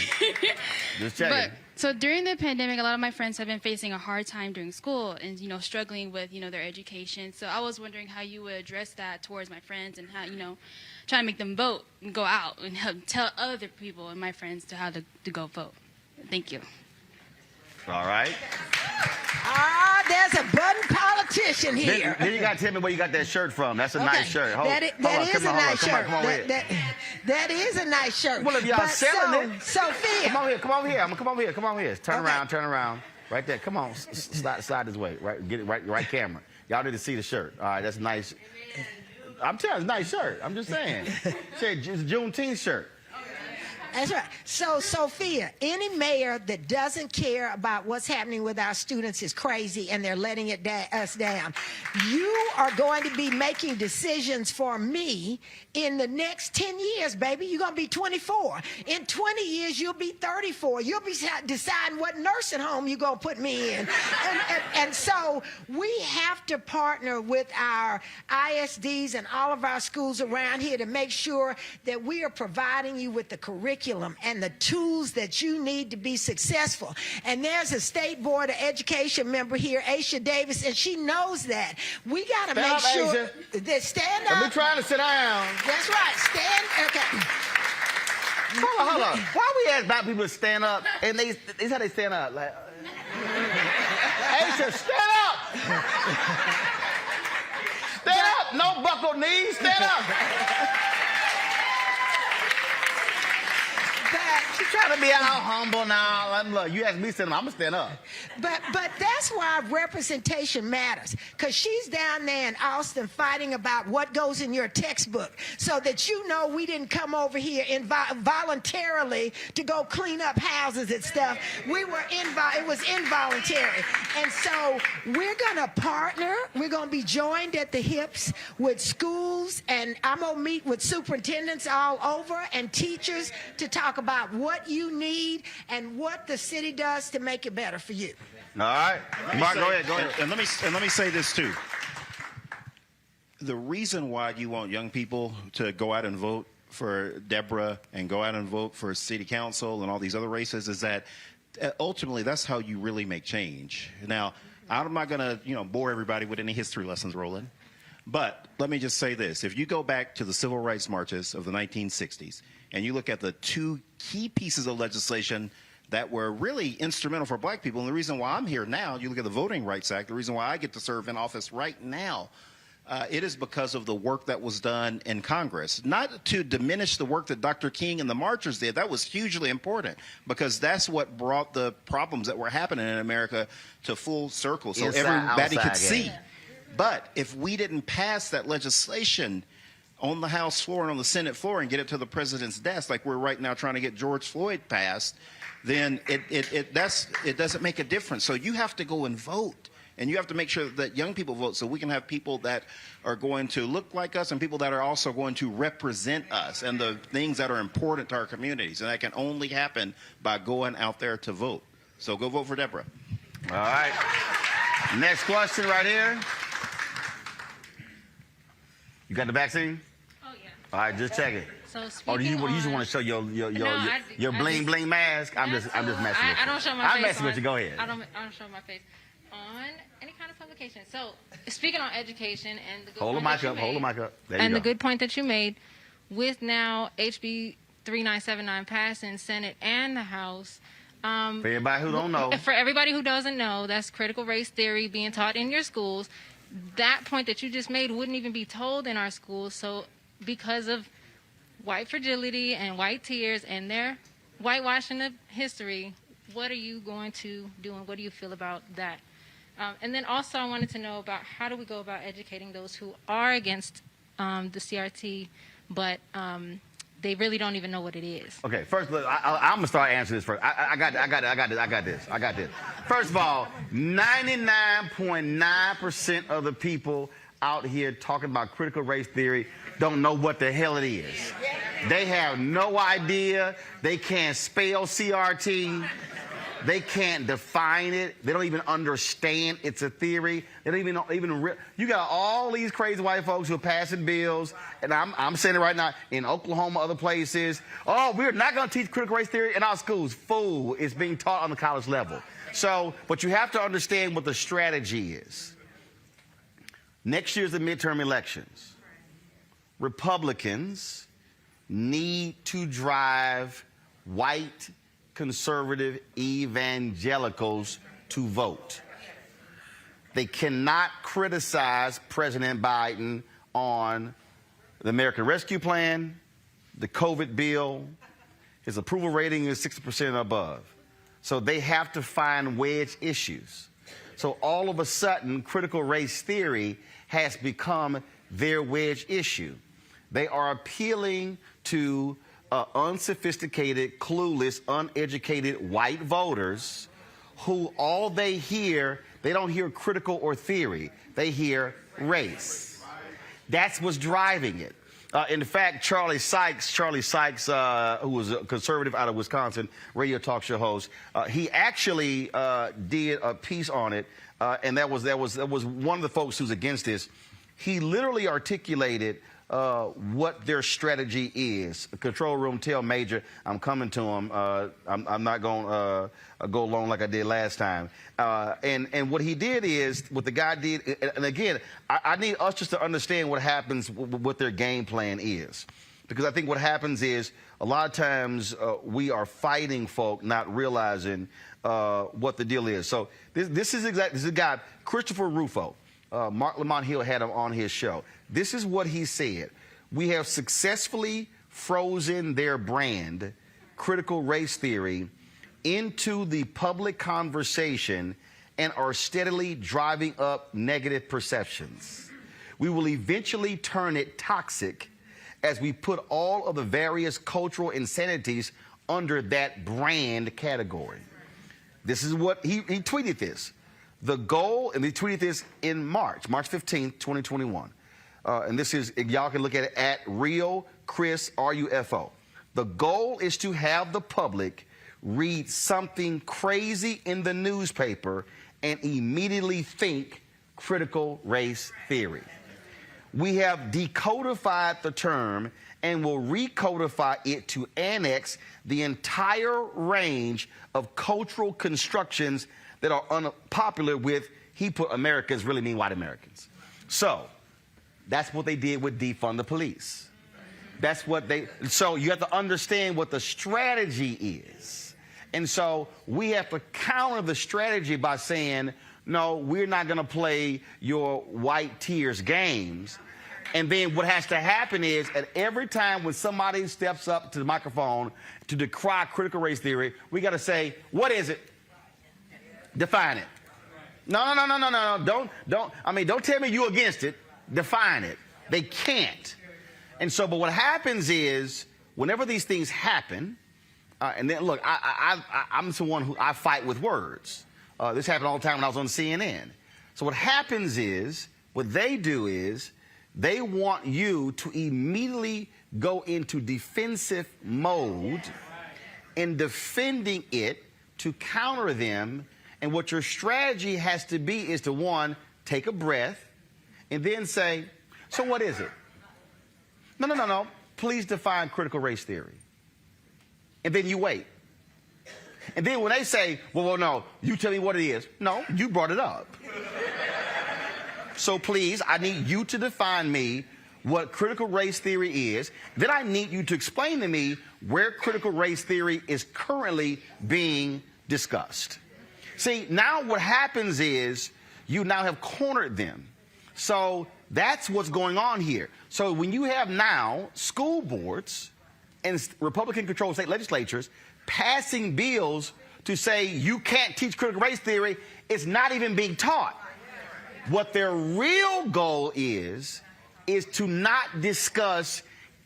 Just checking. So during the pandemic, a lot of my friends have been facing a hard time during school and, you know, struggling with, you know, their education. So I was wondering how you would address that towards my friends and how, you know, try to make them vote and go out and help tell other people and my friends to how to go vote. Thank you. All right. There's a budding politician here. Then you got to tell me where you got that shirt from. That's a nice shirt. That is a nice shirt. That is a nice shirt. Well, if y'all selling it. Sophia. Come over here. Come on here. Turn around. Right there. Come on. Slide this way. Right. Get it right camera. Y'all need to see the shirt. All right, that's nice. I'm telling you, it's a nice shirt. I'm just saying. It's a Juneteenth shirt. That's right. So, Sophia, any mayor that doesn't care about what's happening with our students is crazy and they're letting us down. You are going to be making decisions for me in the next 10 years, baby. You're going to be 24. In 20 years, you'll be 34. You'll be deciding what nursing home you're going to put me in. And so we have to partner with our ISDs and all of our schools around here to make sure that we are providing you with the curriculum and the tools that you need to be successful. And there's a State Board of Education member here, Aisha Davis, and she knows that. We got to make sure that stand up. We're trying to sit down. That's right. Stand. Okay. Hold on. Why we ask black people to stand up? And this is how they stand up. Like, Aisha, stand up. Stand up. No buckle knees. Stand up. She's trying to be all humble now. Look, you ask me to stand up, I'm going to stand up. But that's why representation matters. Because she's down there in Austin fighting about what goes in your textbook so that you know we didn't come over here voluntarily to go clean up houses and stuff. It was involuntary. And so we're going to partner. We're going to be joined at the hips with schools. And I'm going to meet with superintendents all over and teachers to talk about what you need and what the city does to make it better for you. All right. Mark, go ahead. And let me say this too. The reason why you want young people to go out and vote for Deborah and go out and vote for city council and all these other races is that ultimately that's how you really make change. Now, I'm not going to, bore everybody with any history lessons, Roland. But let me just say this. If you go back to the civil rights marches of the 1960s and you look at the two key pieces of legislation that were really instrumental for black people. And the reason why I'm here now, you look at the Voting Rights Act, the reason why I get to serve in office right now, it is because of the work that was done in Congress. Not to diminish the work that Dr. King and the marchers did. That was hugely important because that's what brought the problems that were happening in America to full circle so everybody could see. But if we didn't pass that legislation on the House floor and on the Senate floor and get it to the president's desk like we're right now trying to get George Floyd passed, then it doesn't make a difference. So you have to go and vote. And you have to make sure that young people vote so we can have people that are going to look like us and people that are also going to represent us and the things that are important to our communities. And that can only happen by going out there to vote. So go vote for Deborah. All right. Next question right here. You got the vaccine? Oh, yeah. All right, just check it. So or do you just want to show your bling bling mask? I'm just messing with you. I don't show my face. I'm messing with you. Go ahead. I don't show my face on any kind of publication. So speaking on education and the good hold the mic up. Hold the mic up. There you go. The good point that you made with now HB 3979 passed in Senate and the House. For everybody who don't know. For everybody who doesn't know, that's critical race theory being taught in your schools. That point that you just made wouldn't even be told in our schools. So because of white fragility and white tears and their whitewashing of history, what are you going to do and what do you feel about that? And then also I wanted to know about how do we go about educating those who are against the CRT, but they really don't even know what it is. Okay, first, look, I'm gonna start answering this first. I got this. First of all, 99.9% of the people out here talking about critical race theory don't know what the hell it is. They have no idea. They can't spell CRT. They can't define it. They don't even understand it's a theory. They don't even you got all these crazy white folks who are passing bills, and I'm saying it right now, in Oklahoma, other places. Oh, we're not going to teach critical race theory in our schools. Fool, it's being taught on the college level. So, but you have to understand what the strategy is. Next year's the midterm elections. Republicans need to drive white conservative evangelicals to vote. They cannot criticize President Biden on the American Rescue Plan, the COVID bill. His approval rating is 60% and above. So they have to find wedge issues. So all of a sudden, critical race theory has become their wedge issue. They are appealing to unsophisticated, clueless, uneducated white voters who all they hear, they don't hear critical or theory. They hear race. That's what's driving it. In fact, Charlie Sykes, who was a conservative out of Wisconsin, radio talk show host, he actually did a piece on it, and that was one of the folks who's against this. He literally articulated what their strategy is. Control room, tell Major I'm coming to him. I'm not going to go along like I did last time. And what he did is, what the guy did, and again, I need us just to understand what happens, what their game plan is. Because I think what happens is, a lot of times we are fighting folk, not realizing what the deal is. So this is a guy, Christopher Rufo. Mark Lamont Hill had him on his show. This is what he said. We have successfully frozen their brand, critical race theory, into the public conversation and are steadily driving up negative perceptions. We will eventually turn it toxic as we put all of the various cultural insanities under that brand category. This is what he tweeted this. The goal, and he tweeted this in March 15th, 2021. And this is, y'all can look at it at Real Chris RUFO. The goal is to have the public read something crazy in the newspaper and immediately think critical race theory. We have decodified the term and will recodify it to annex the entire range of cultural constructions that are unpopular with, he put Americans really mean white Americans. So that's what they did with defund the police. That's what so you have to understand what the strategy is. And so we have to counter the strategy by saying, no, we're not going to play your white tears games. And then what has to happen is at every time when somebody steps up to the microphone to decry critical race theory, we got to say, what is it? Define it. No. Don't tell me you're against it. Define it. They can't. And so, but what happens is whenever these things happen, and then look, I'm someone who I fight with words. This happened all the time when I was on CNN. So what happens is, what they do is, they want you to immediately go into defensive mode in defending it to counter them. And what your strategy has to be is to, one, take a breath and then say, so what is it? No. Please define critical race theory. And then you wait. And then when they say, well, no, you tell me what it is. No, you brought it up. So please, I need you to define me what critical race theory is. Then I need you to explain to me where critical race theory is currently being discussed. See, now what happens is you now have cornered them. So that's what's going on here. So when you have now school boards and Republican-controlled state legislatures passing bills to say you can't teach critical race theory, it's not even being taught. What their real goal is to not discuss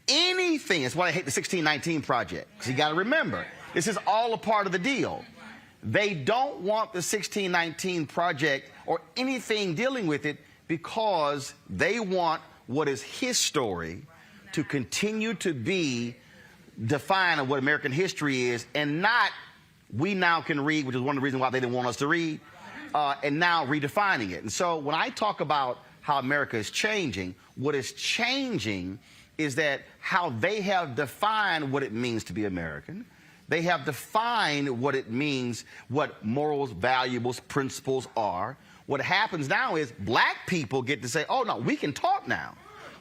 anything. That's why I hate the 1619 project. Because you got to remember, this is all a part of the deal. They don't want the 1619 project or anything dealing with it because they want what is his story to continue to be defined of what American history is, and not we now can read, which is one of the reasons why they didn't want us to read, and now redefining it. And so when I talk about how America is changing, what is changing is that how they have defined what it means to be American. They have defined what it means, what morals, values, principles are. What happens now is black people get to say, oh, no, we can talk now.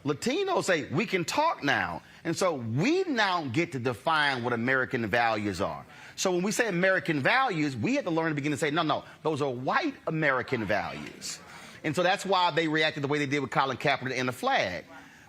Latinos say, we can talk now. And so we now get to define what American values are. So when we say American values, we have to learn to begin to say, no, those are white American values. And so that's why they reacted the way they did with Colin Kaepernick and the flag.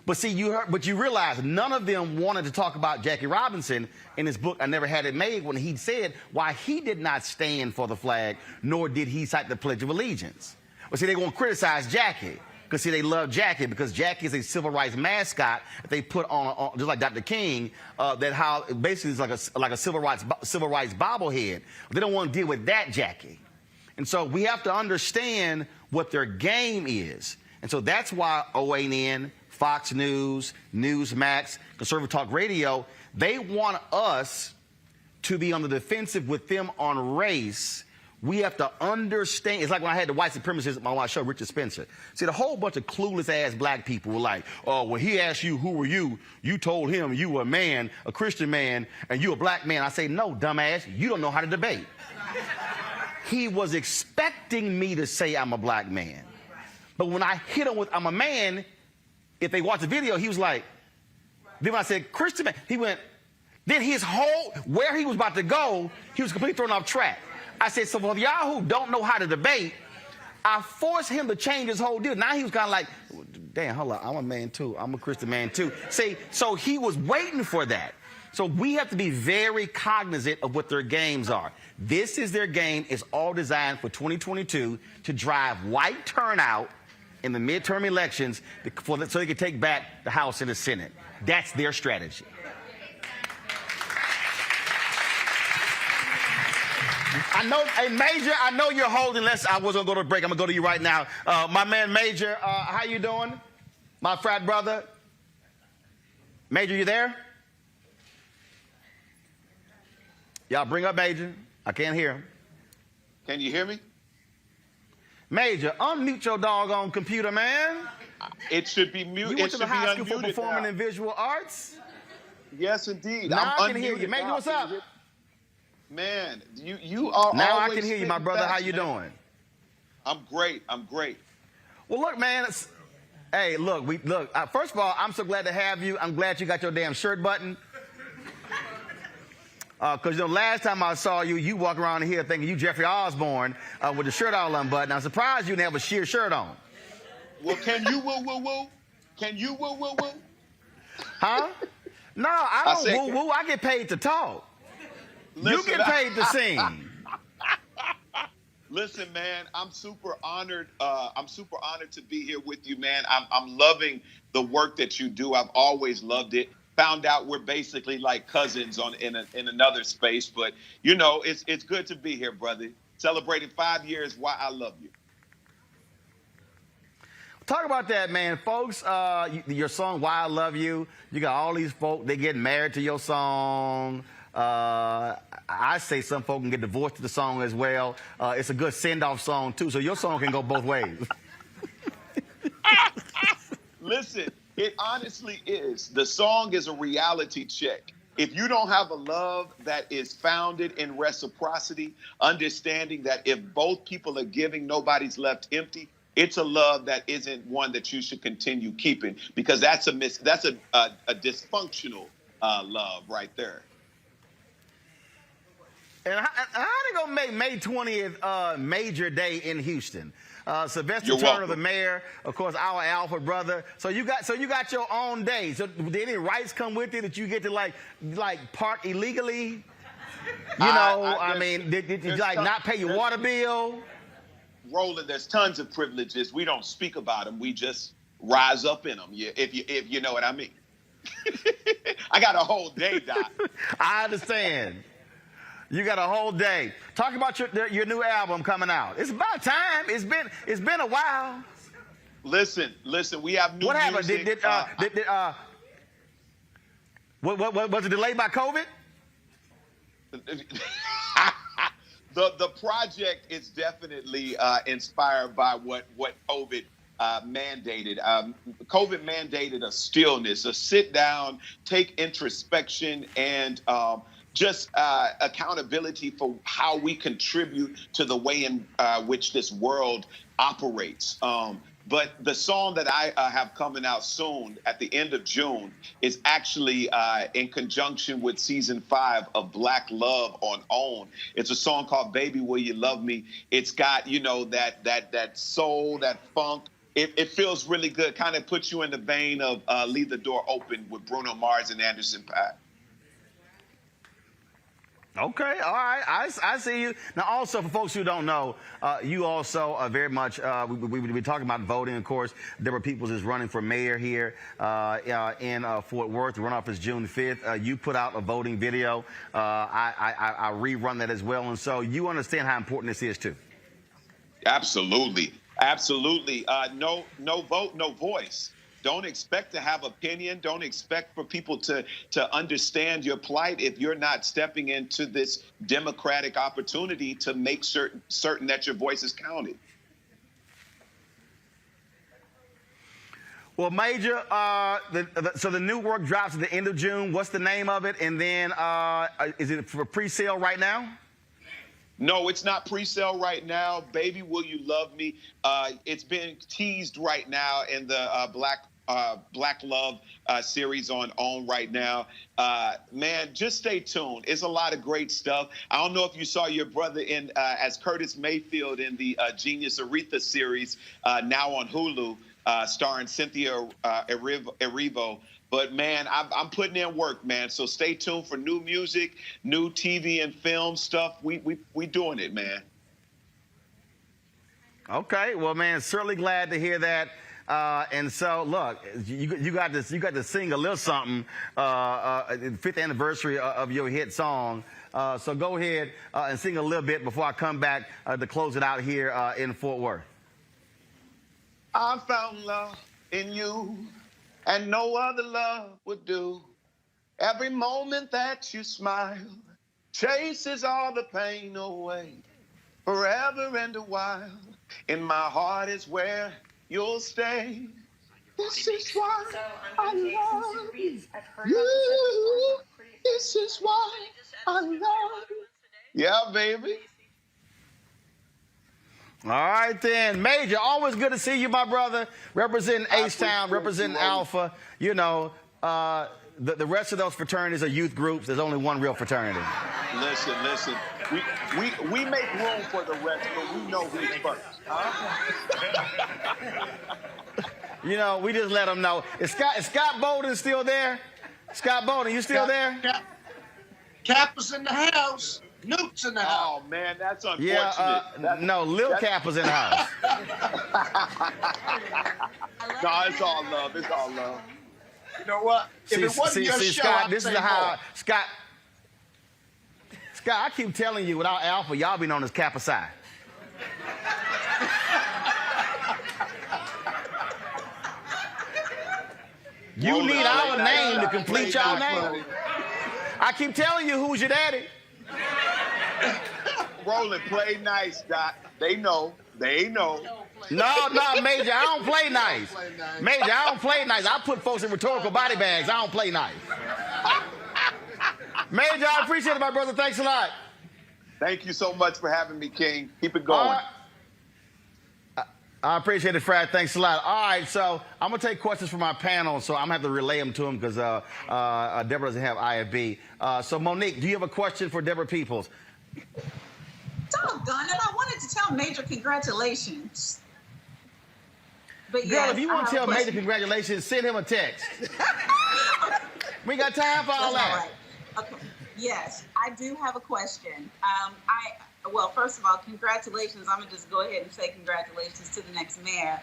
But see, you realize none of them wanted to talk about Jackie Robinson in his book, I Never Had It Made, when he said why he did not stand for the flag, nor did he cite the Pledge of Allegiance. But see, they're going to criticize Jackie. Because, see, they love Jackie because Jackie is a civil rights mascot that they put on just like Dr. King, that how basically is like a civil rights bobblehead. They don't want to deal with that Jackie. And so we have to understand what their game is. And so that's why OANN, Fox News, Newsmax, Conservative Talk Radio, they want us to be on the defensive with them on race. We have to understand. It's like when I had the white supremacists on my show, Richard Spencer. See, the whole bunch of clueless-ass black people were like, oh, when he asked you, who were you? You told him you were a man, a Christian man, and you a black man. I say, no, dumbass, you don't know how to debate. He was expecting me to say I'm a black man. But when I hit him with I'm a man, if they watch the video, he was like, then when I said Christian man, he went, then his whole, where he was about to go, he was completely thrown off track. I said, so for y'all who don't know how to debate, I forced him to change his whole deal. Now he was kind of like, damn, hold on, I'm a man too. I'm a Christian man too. See, so he was waiting for that. So we have to be very cognizant of what their games are. This is their game. It's all designed for 2022 to drive white turnout in the midterm elections so they can take back the House and the Senate. That's their strategy. I know, hey, Major, I know you're holding. I was going to go to a break. I'm going to go to you right now. My man, Major, how you doing? My frat brother. Major, you there? Y'all bring up Major. I can't hear him. Can you hear me? Major, unmute your doggone computer, man. It should be muted. You went to the high school for performing and visual arts? Yes, indeed. Now I can hear you. Major, what's up? Man, you are now I can hear you, my brother. How you doing? I'm great. I'm great. Well, look, man. Hey, look. First of all, I'm so glad to have you. I'm glad you got your damn shirt button. Because, you know, last time I saw you, you walk around here thinking you Jeffrey Osborne with the shirt all unbuttoned. I'm surprised you didn't have a sheer shirt on. Well, can you woo woo woo? Can you woo woo woo? Huh? No, I don't woo woo. I get paid to talk. Listen, you get paid to sing. Listen, man, I'm super honored. I'm super honored to be here with you, man. I'm loving the work that you do. I've always loved it. Found out we're basically like cousins in another space, but you know, it's good to be here, brother. Celebrating 5 years. Why I love you. Talk about that, man, folks. Your song "Why I Love You." You got all these folk. They get married to your song. I say some folk can get divorced to the song as well. It's a good send-off song too, so your song can go both ways. Listen, it honestly is. The song is a reality check. If you don't have a love that is founded in reciprocity, understanding that if both people are giving, nobody's left empty, it's a love that isn't one that you should continue keeping, because that's a dysfunctional love right there. And how they gonna make May 20th major day in Houston? Sylvester Turner, the mayor, of course, our Alpha brother. So you got your own day. So did any rights come with it that you get to like park illegally? You know, I mean, did you like not pay your water bill? Roland, there's tons of privileges. We don't speak about them. We just rise up in them. If you know what I mean. I got a whole day, Doc. I understand. You got a whole day. Talk about your new album coming out. It's about time. It's been a while. Listen. We have new music. What happened? What was it delayed by COVID? The project is definitely inspired by what COVID mandated. COVID mandated a stillness, a sit down, take introspection, and just accountability for how we contribute to the way in which this world operates. But the song that I have coming out soon at the end of June is actually in conjunction with season 5 of Black Love on OWN. It's a song called Baby Will You Love Me. It's got, you know, that soul, that funk. It feels really good. Kind of puts you in the vein of Leave the Door Open with Bruno Mars and Anderson .Paak. Okay, all right, I see you. Now, also, for folks who don't know, you also are very much, we've been talking about voting, of course. Deborah Peoples is running for mayor here in Fort Worth. The runoff is June 5th. You put out a voting video. I rerun that as well, and so you understand how important this is, too. Absolutely, absolutely. No vote, no voice. Don't expect to have opinion. Don't expect for people to understand your plight if you're not stepping into this democratic opportunity to make certain that your voice is counted. Well, Major, so the new work drops at the end of June. What's the name of it? And then is it for pre-sale right now? No, it's not pre-sale right now. Baby, Will You Love Me? It's been teased right now in the Black Love series on OWN right now. Man, just stay tuned. It's a lot of great stuff. I don't know if you saw your brother in as Curtis Mayfield in the Genius Aretha series now on Hulu, starring Cynthia Erivo. But, man, I'm putting in work, man. So stay tuned for new music, new TV and film stuff. We doing it, man. Okay. Well, man, certainly glad to hear that. And so, look, you got to sing a little something, the 5th anniversary of your hit song. So go ahead and sing a little bit before I come back to close it out here in Fort Worth. I found love in you, and no other love would do. Every moment that you smile chases all the pain away. Forever and a while, in my heart is where you'll stay. This is why I love you. This is why I love you. Yeah, baby. All right, then. Major, always good to see you, my brother. Representing H-Town, representing Alpha. You know, the rest of those fraternities are youth groups. There's only one real fraternity. Listen. We make room for the rest, but we know who's first. You know, we just let them know. Is Scott Bolden still there? Scott Bolden, you still there? Kappa's in the house. Nuke's in the house. Oh, man, that's unfortunate. Yeah, no, Lil Kappa's in the house. No, it's all love. It's all love. You know what? If it wasn't your show, Scott, I'd this is say how more. Scott, I keep telling you, without Alpha, y'all be known as Kappa Psi. You need our name to complete your name. I keep telling you, who's your daddy? Roland, play nice, Doc. They know. No, Major, I don't play nice. Major, I don't play nice. I put folks in rhetorical body bags. I don't play nice. Major, I appreciate it, my brother. Thanks a lot. Thank you so much for having me, King. Keep it going. I appreciate it, Fred. Thanks a lot. All right, so I'm going to take questions from our panel, so I'm going to have to relay them to them because Deborah doesn't have IFB. So, Monique, do you have a question for Deborah Peoples? Doggone it, I wanted to tell Major congratulations. But Girl, yes, if you want to tell Major congratulations, send him a text. We got time for all that. All right. Okay. Yes, I do have a question. Well, first of all, congratulations. I'm going to just go ahead and say congratulations to the next mayor.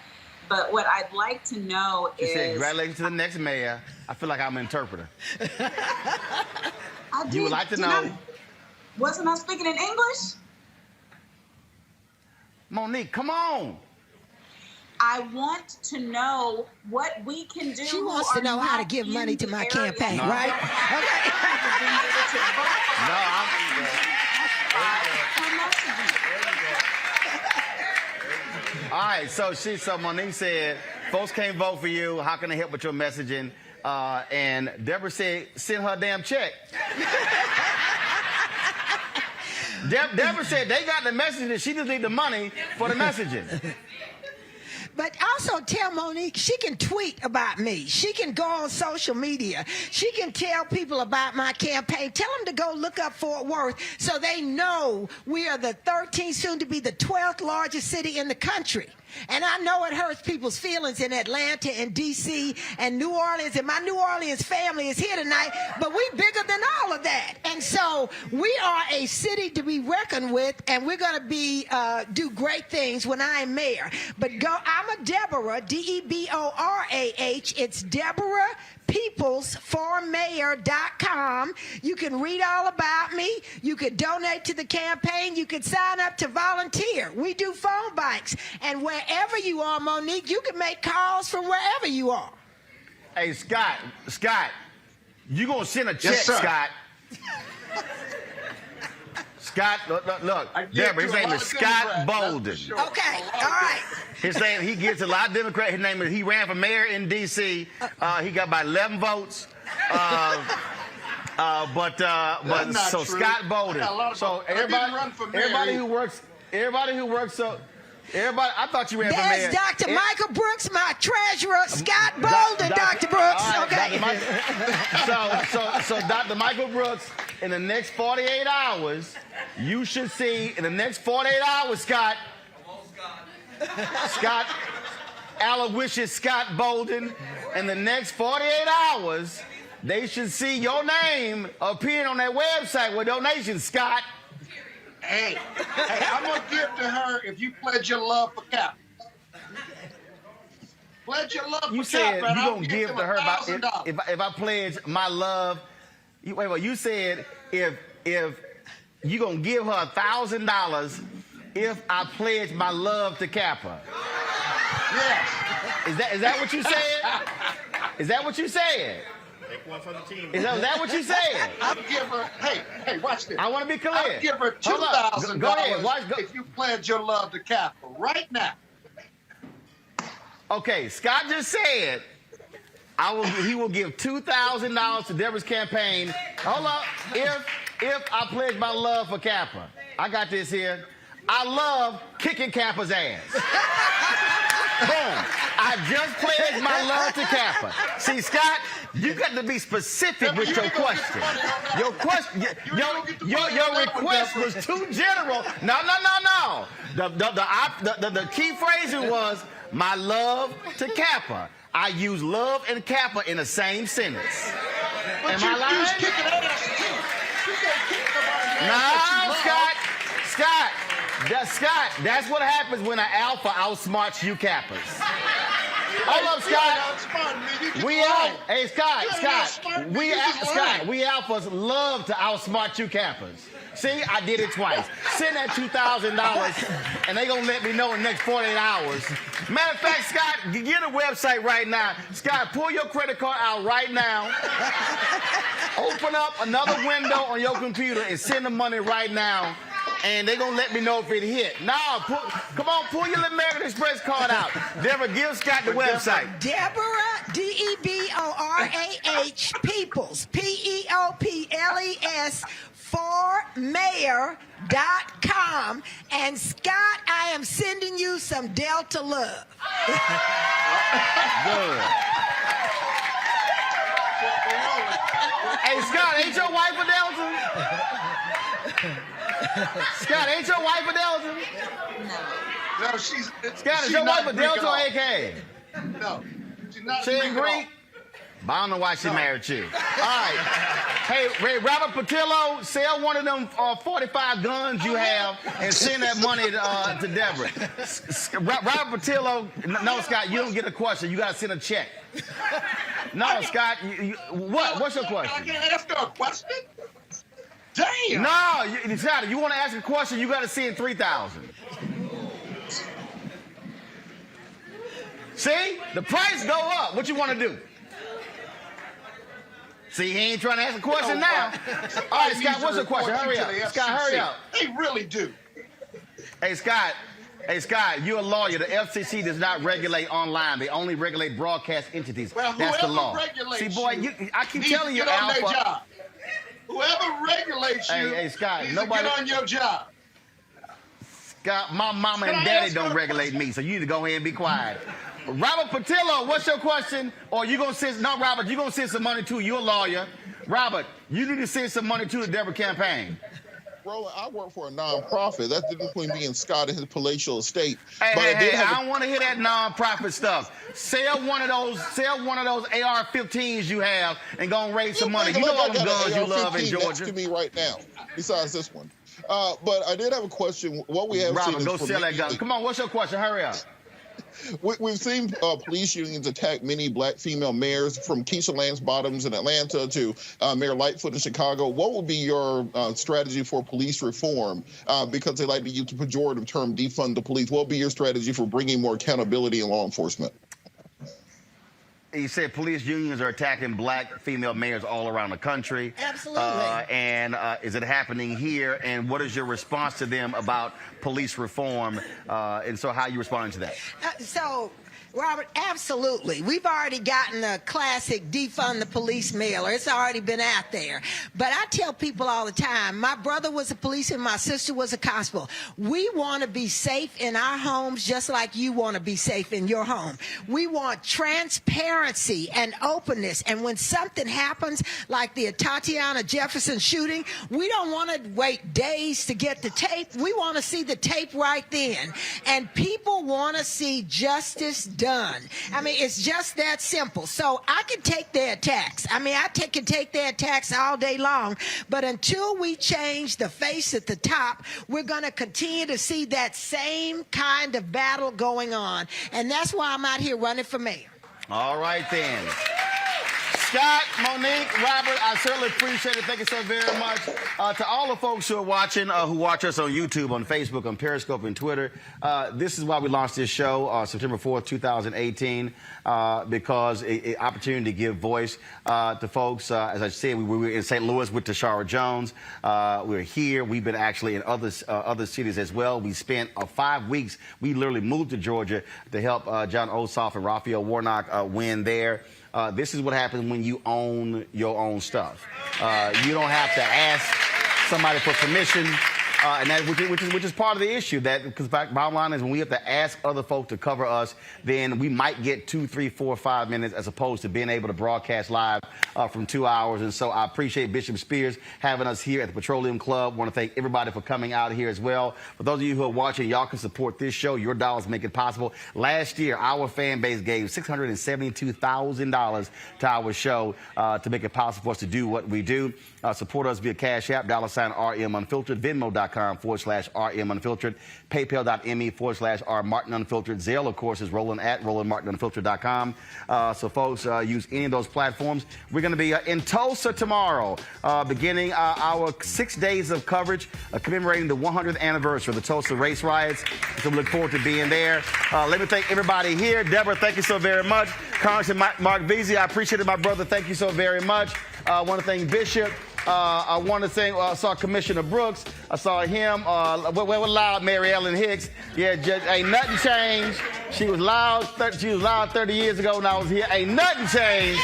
But what I'd like to know She is... said, congratulations to the next mayor. I feel like I'm an interpreter. You would like to know... Wasn't I speaking in English? Monique, come on. I want to know what we can do. She wants to know how to give money to my campaign, right? Okay. All right, so Monique said, folks can't vote for you. How can they help with your messaging? And Deborah said, send her a damn check. Deborah said they got the messaging. She just need the money for the messaging. But also tell Monique she can tweet about me. She can go on social media. She can tell people about my campaign. Tell them to go look up Fort Worth so they know we are the 13th, soon to be the 12th largest city in the country. And I know it hurts people's feelings in Atlanta and D.C. and New Orleans, and my New Orleans family is here tonight, but we're bigger than all of that. And so we are a city to be reckoned with, and we're going to be do great things when I am mayor. But I'm a Deborah, D-E-B-O-R-A-H. It's Deborah Peoples for mayor.com. You can read all about me. You can donate to the campaign. You can sign up to volunteer. We do phone banks. And wherever you are, Monique, you can make calls from wherever you are. Hey, Scott, you going to send a check, Yes, sir. Scott. Scott, look, Deborah, his name is Scott Bolden. Sure. Okay, all right. His name, he gets a lot of Democrats. His name is, he ran for mayor in D.C. He got about 11 votes. But so true. Scott Bolden. So everybody who works, I thought you ran for mayor. There's Dr. Michael Brooks, my treasurer, Scott Bolden, Dr. Brooks. Right, okay. So Dr. Michael Brooks, in the next 48 hours, you should see, in the next 48 hours, Scott, Aloysius Scott Bolden, in the next 48 hours, they should see your name appearing on that website with donations, Scott. Hey, I'm going to give to her if you pledge your love for Cap. Pledge your love You for said Cap. you're going to give to her about $1,000. if I pledge my love. Wait, you said if you're going to give her $1,000 if I pledge my love to Kappa. Yes. Is that what you said? Is that what you said? Take one for the team. Is that what you said? I'll give her, hey, watch this. I want to be clear. I'll give her $2,000 Go ahead. if you pledge your love to Kappa right now. Okay, Scott just said he will give $2,000 to Deborah's campaign. Hold up. If I pledge my love for Kappa. I got this here. I love kicking Kappa's ass. Boom. I just pledged my love to Kappa. See, Scott, You got to be specific with your question. Your question, your request was too general. No. The key phrasing was my love to Kappa. I use love and Kappa in the same sentence. But Am I lying? kicking ass too. You can't kick somebody. Scott, that's what happens when an alpha outsmarts you Kappas. Hold up, Scott. We alphas love to outsmart you Kappas. See, I did it twice. Send that $2,000, and they gonna let me know in the next 48 hours. Matter of fact, Scott, get a website right now. Scott, pull your credit card out right now. Open up another window on your computer and send the money right now. And they're going to let me know if it hit. Now, come on, pull your American Express card out. Deborah, give Scott the website. Deborah, D-E-B-O-R-A-H, Peoples, P-E-O-P-L-E-S, formayor.com. And Scott, I am sending you some Delta love. Good. Hey, Scott, ain't your wife a Delta? Scott, ain't your wife a Delta? No, she's. Scott, is your wife a Delta or AK? No, she's not. She ain't Greek? But I don't know why she married you. All right. Hey, Robert Patillo, sell one of them 45 guns you have and send that money to Deborah. Robert Patillo, no, Scott, you don't get a question. You got to send a check. No, Scott, what? What's your question? I can't ask her a question? Damn! No, Scott, you want to ask a question, you got to send 3,000. See? The price go up. What you want to do? See, he ain't trying to ask a question now. All right, Scott, what's your question? Hurry up. Scott, hurry up. They really do. Hey, Scott, you're a lawyer. The FCC does not regulate online. They only regulate broadcast entities. Well, that's the law. See, boy, I keep telling you, Alpha. Whoever regulates you hey, Scott, needs nobody to get on your job. Scott, my mama and daddy don't regulate me, so you need to go ahead and be quiet. Robert Patillo, what's your question? Or you gonna send? No, Robert, you gonna send some money to? You're a lawyer. Robert, you need to send some money to the Deborah campaign. Roland, I work for a nonprofit. That's the difference between me and Scott and his palatial estate. Hey, I don't want to hear that nonprofit stuff. Sell one of those AR-15s you have and go and raise some money. You know all the guns you love in Georgia. Next to me right now, besides this one. But I did have a question. What we have Robert, seen go is sell that gun. Come on, what's your question? Hurry up. We've seen police unions attack many black female mayors, from Keisha Lance Bottoms in Atlanta to Mayor Lightfoot in Chicago. What would be your strategy for police reform? Because they like to use the pejorative term defund the police. What would be your strategy for bringing more accountability in law enforcement? You said police unions are attacking black female mayors all around the country. Absolutely. And is it happening here? And what is your response to them about police reform? And so how are you responding to that? Robert, absolutely. We've already gotten a classic defund the police mailer. It's already been out there. But I tell people all the time, my brother was a policeman, my sister was a constable. We want to be safe in our homes just like you want to be safe in your home. We want transparency and openness. And when something happens, like the Tatiana Jefferson shooting, we don't want to wait days to get the tape. We want to see the tape right then. And people want to see justice done. I mean, it's just that simple. So I can take their attacks. I mean, I can take their attacks all day long. But until we change the face at the top, we're going to continue to see that same kind of battle going on. And that's why I'm out here running for mayor. All right, then. Scott, Monique, Robert, I certainly appreciate it. Thank you so very much. To all the folks who are watching, who watch us on YouTube, on Facebook, on Periscope, and Twitter, this is why we launched this show September 4th, 2018, because an opportunity to give voice to folks. As I said, we were in St. Louis with Tashara Jones. We're here. We've been actually in other cities as well. We spent 5 weeks. We literally moved to Georgia to help John Ossoff and Raphael Warnock win there. This is what happens when you own your own stuff. You don't have to ask somebody for permission And that which is part of the issue. That because bottom line is when we have to ask other folk to cover us, then we might get 2, 3, 4, 5 minutes as opposed to being able to broadcast live from 2 hours. And so I appreciate Bishop Spears having us here at the Petroleum Club. Want to thank everybody for coming out here as well. For those of you who are watching, y'all can support this show. Your dollars make it possible. Last year, our fan base gave $672,000 to our show to make it possible for us to do what we do. Support us via Cash App, $RM Unfiltered, Venmo.com/RM Unfiltered, PayPal.me/R Martin Unfiltered. Zelle, of course, is Roland at RolandMartinUnfiltered.com. So folks, use any of those platforms. We're going to be in Tulsa tomorrow, beginning our 6 days of coverage commemorating the 100th anniversary of the Tulsa race riots. So we look forward to being there. Let me thank everybody here. Deborah, thank you so very much. Congressman Mark Veazey, I appreciate it, my brother. Thank you so very much. I want to thank Bishop. I want to thank, I saw Commissioner Brooks. I saw him. What loud Mary Ellen Hicks. Yeah, Judge, ain't nothing changed. She was loud 30 years ago when I was here. Ain't nothing changed.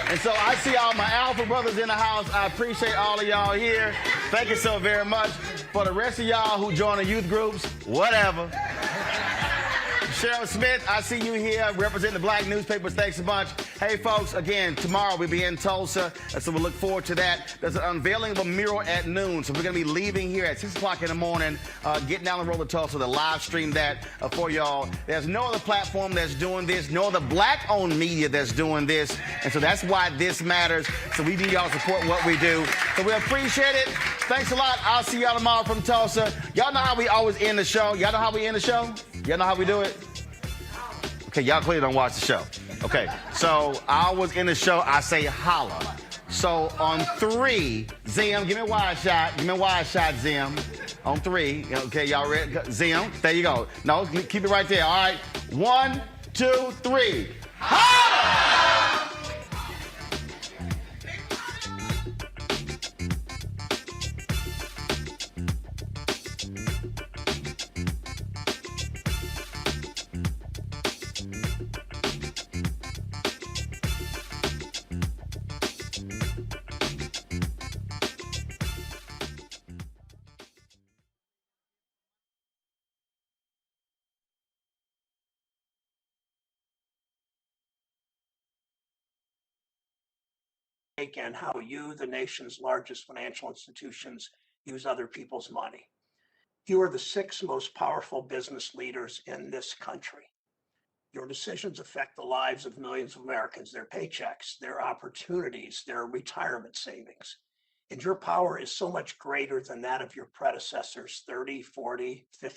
And so I see all my Alpha brothers in the house. I appreciate all of y'all here. Thank you so very much. For the rest of y'all who join the youth groups, whatever. Cheryl Smith, I see you here representing the black newspapers. Thanks a bunch. Hey, folks, again, tomorrow we'll be in Tulsa, so we'll look forward to that. There's an unveiling of a mural at noon, so we're going to be leaving here at 6 o'clock in the morning, getting down the road to Tulsa to live stream that for y'all. There's no other platform that's doing this, no other black-owned media that's doing this, and so that's why this matters. So we need y'all to support what we do. So we appreciate it. Thanks a lot. I'll see y'all tomorrow from Tulsa. Y'all know how we always end the show. Y'all know how we end the show? Y'all know how we do it? Okay, y'all clearly don't watch the show. Okay, so I was in the show, I say holla. So on 3, Zim, give me a wide shot. Give me a wide shot, Zim. On 3, okay, y'all ready? Zim, there you go. No, keep it right there. All right, 1, 2, 3. Holla! And how you, the nation's largest financial institutions, use other people's money. You are the 6 most powerful business leaders in this country. Your decisions affect the lives of millions of Americans, their paychecks, their opportunities, their retirement savings. And your power is so much greater than that of your predecessors 30, 40, 50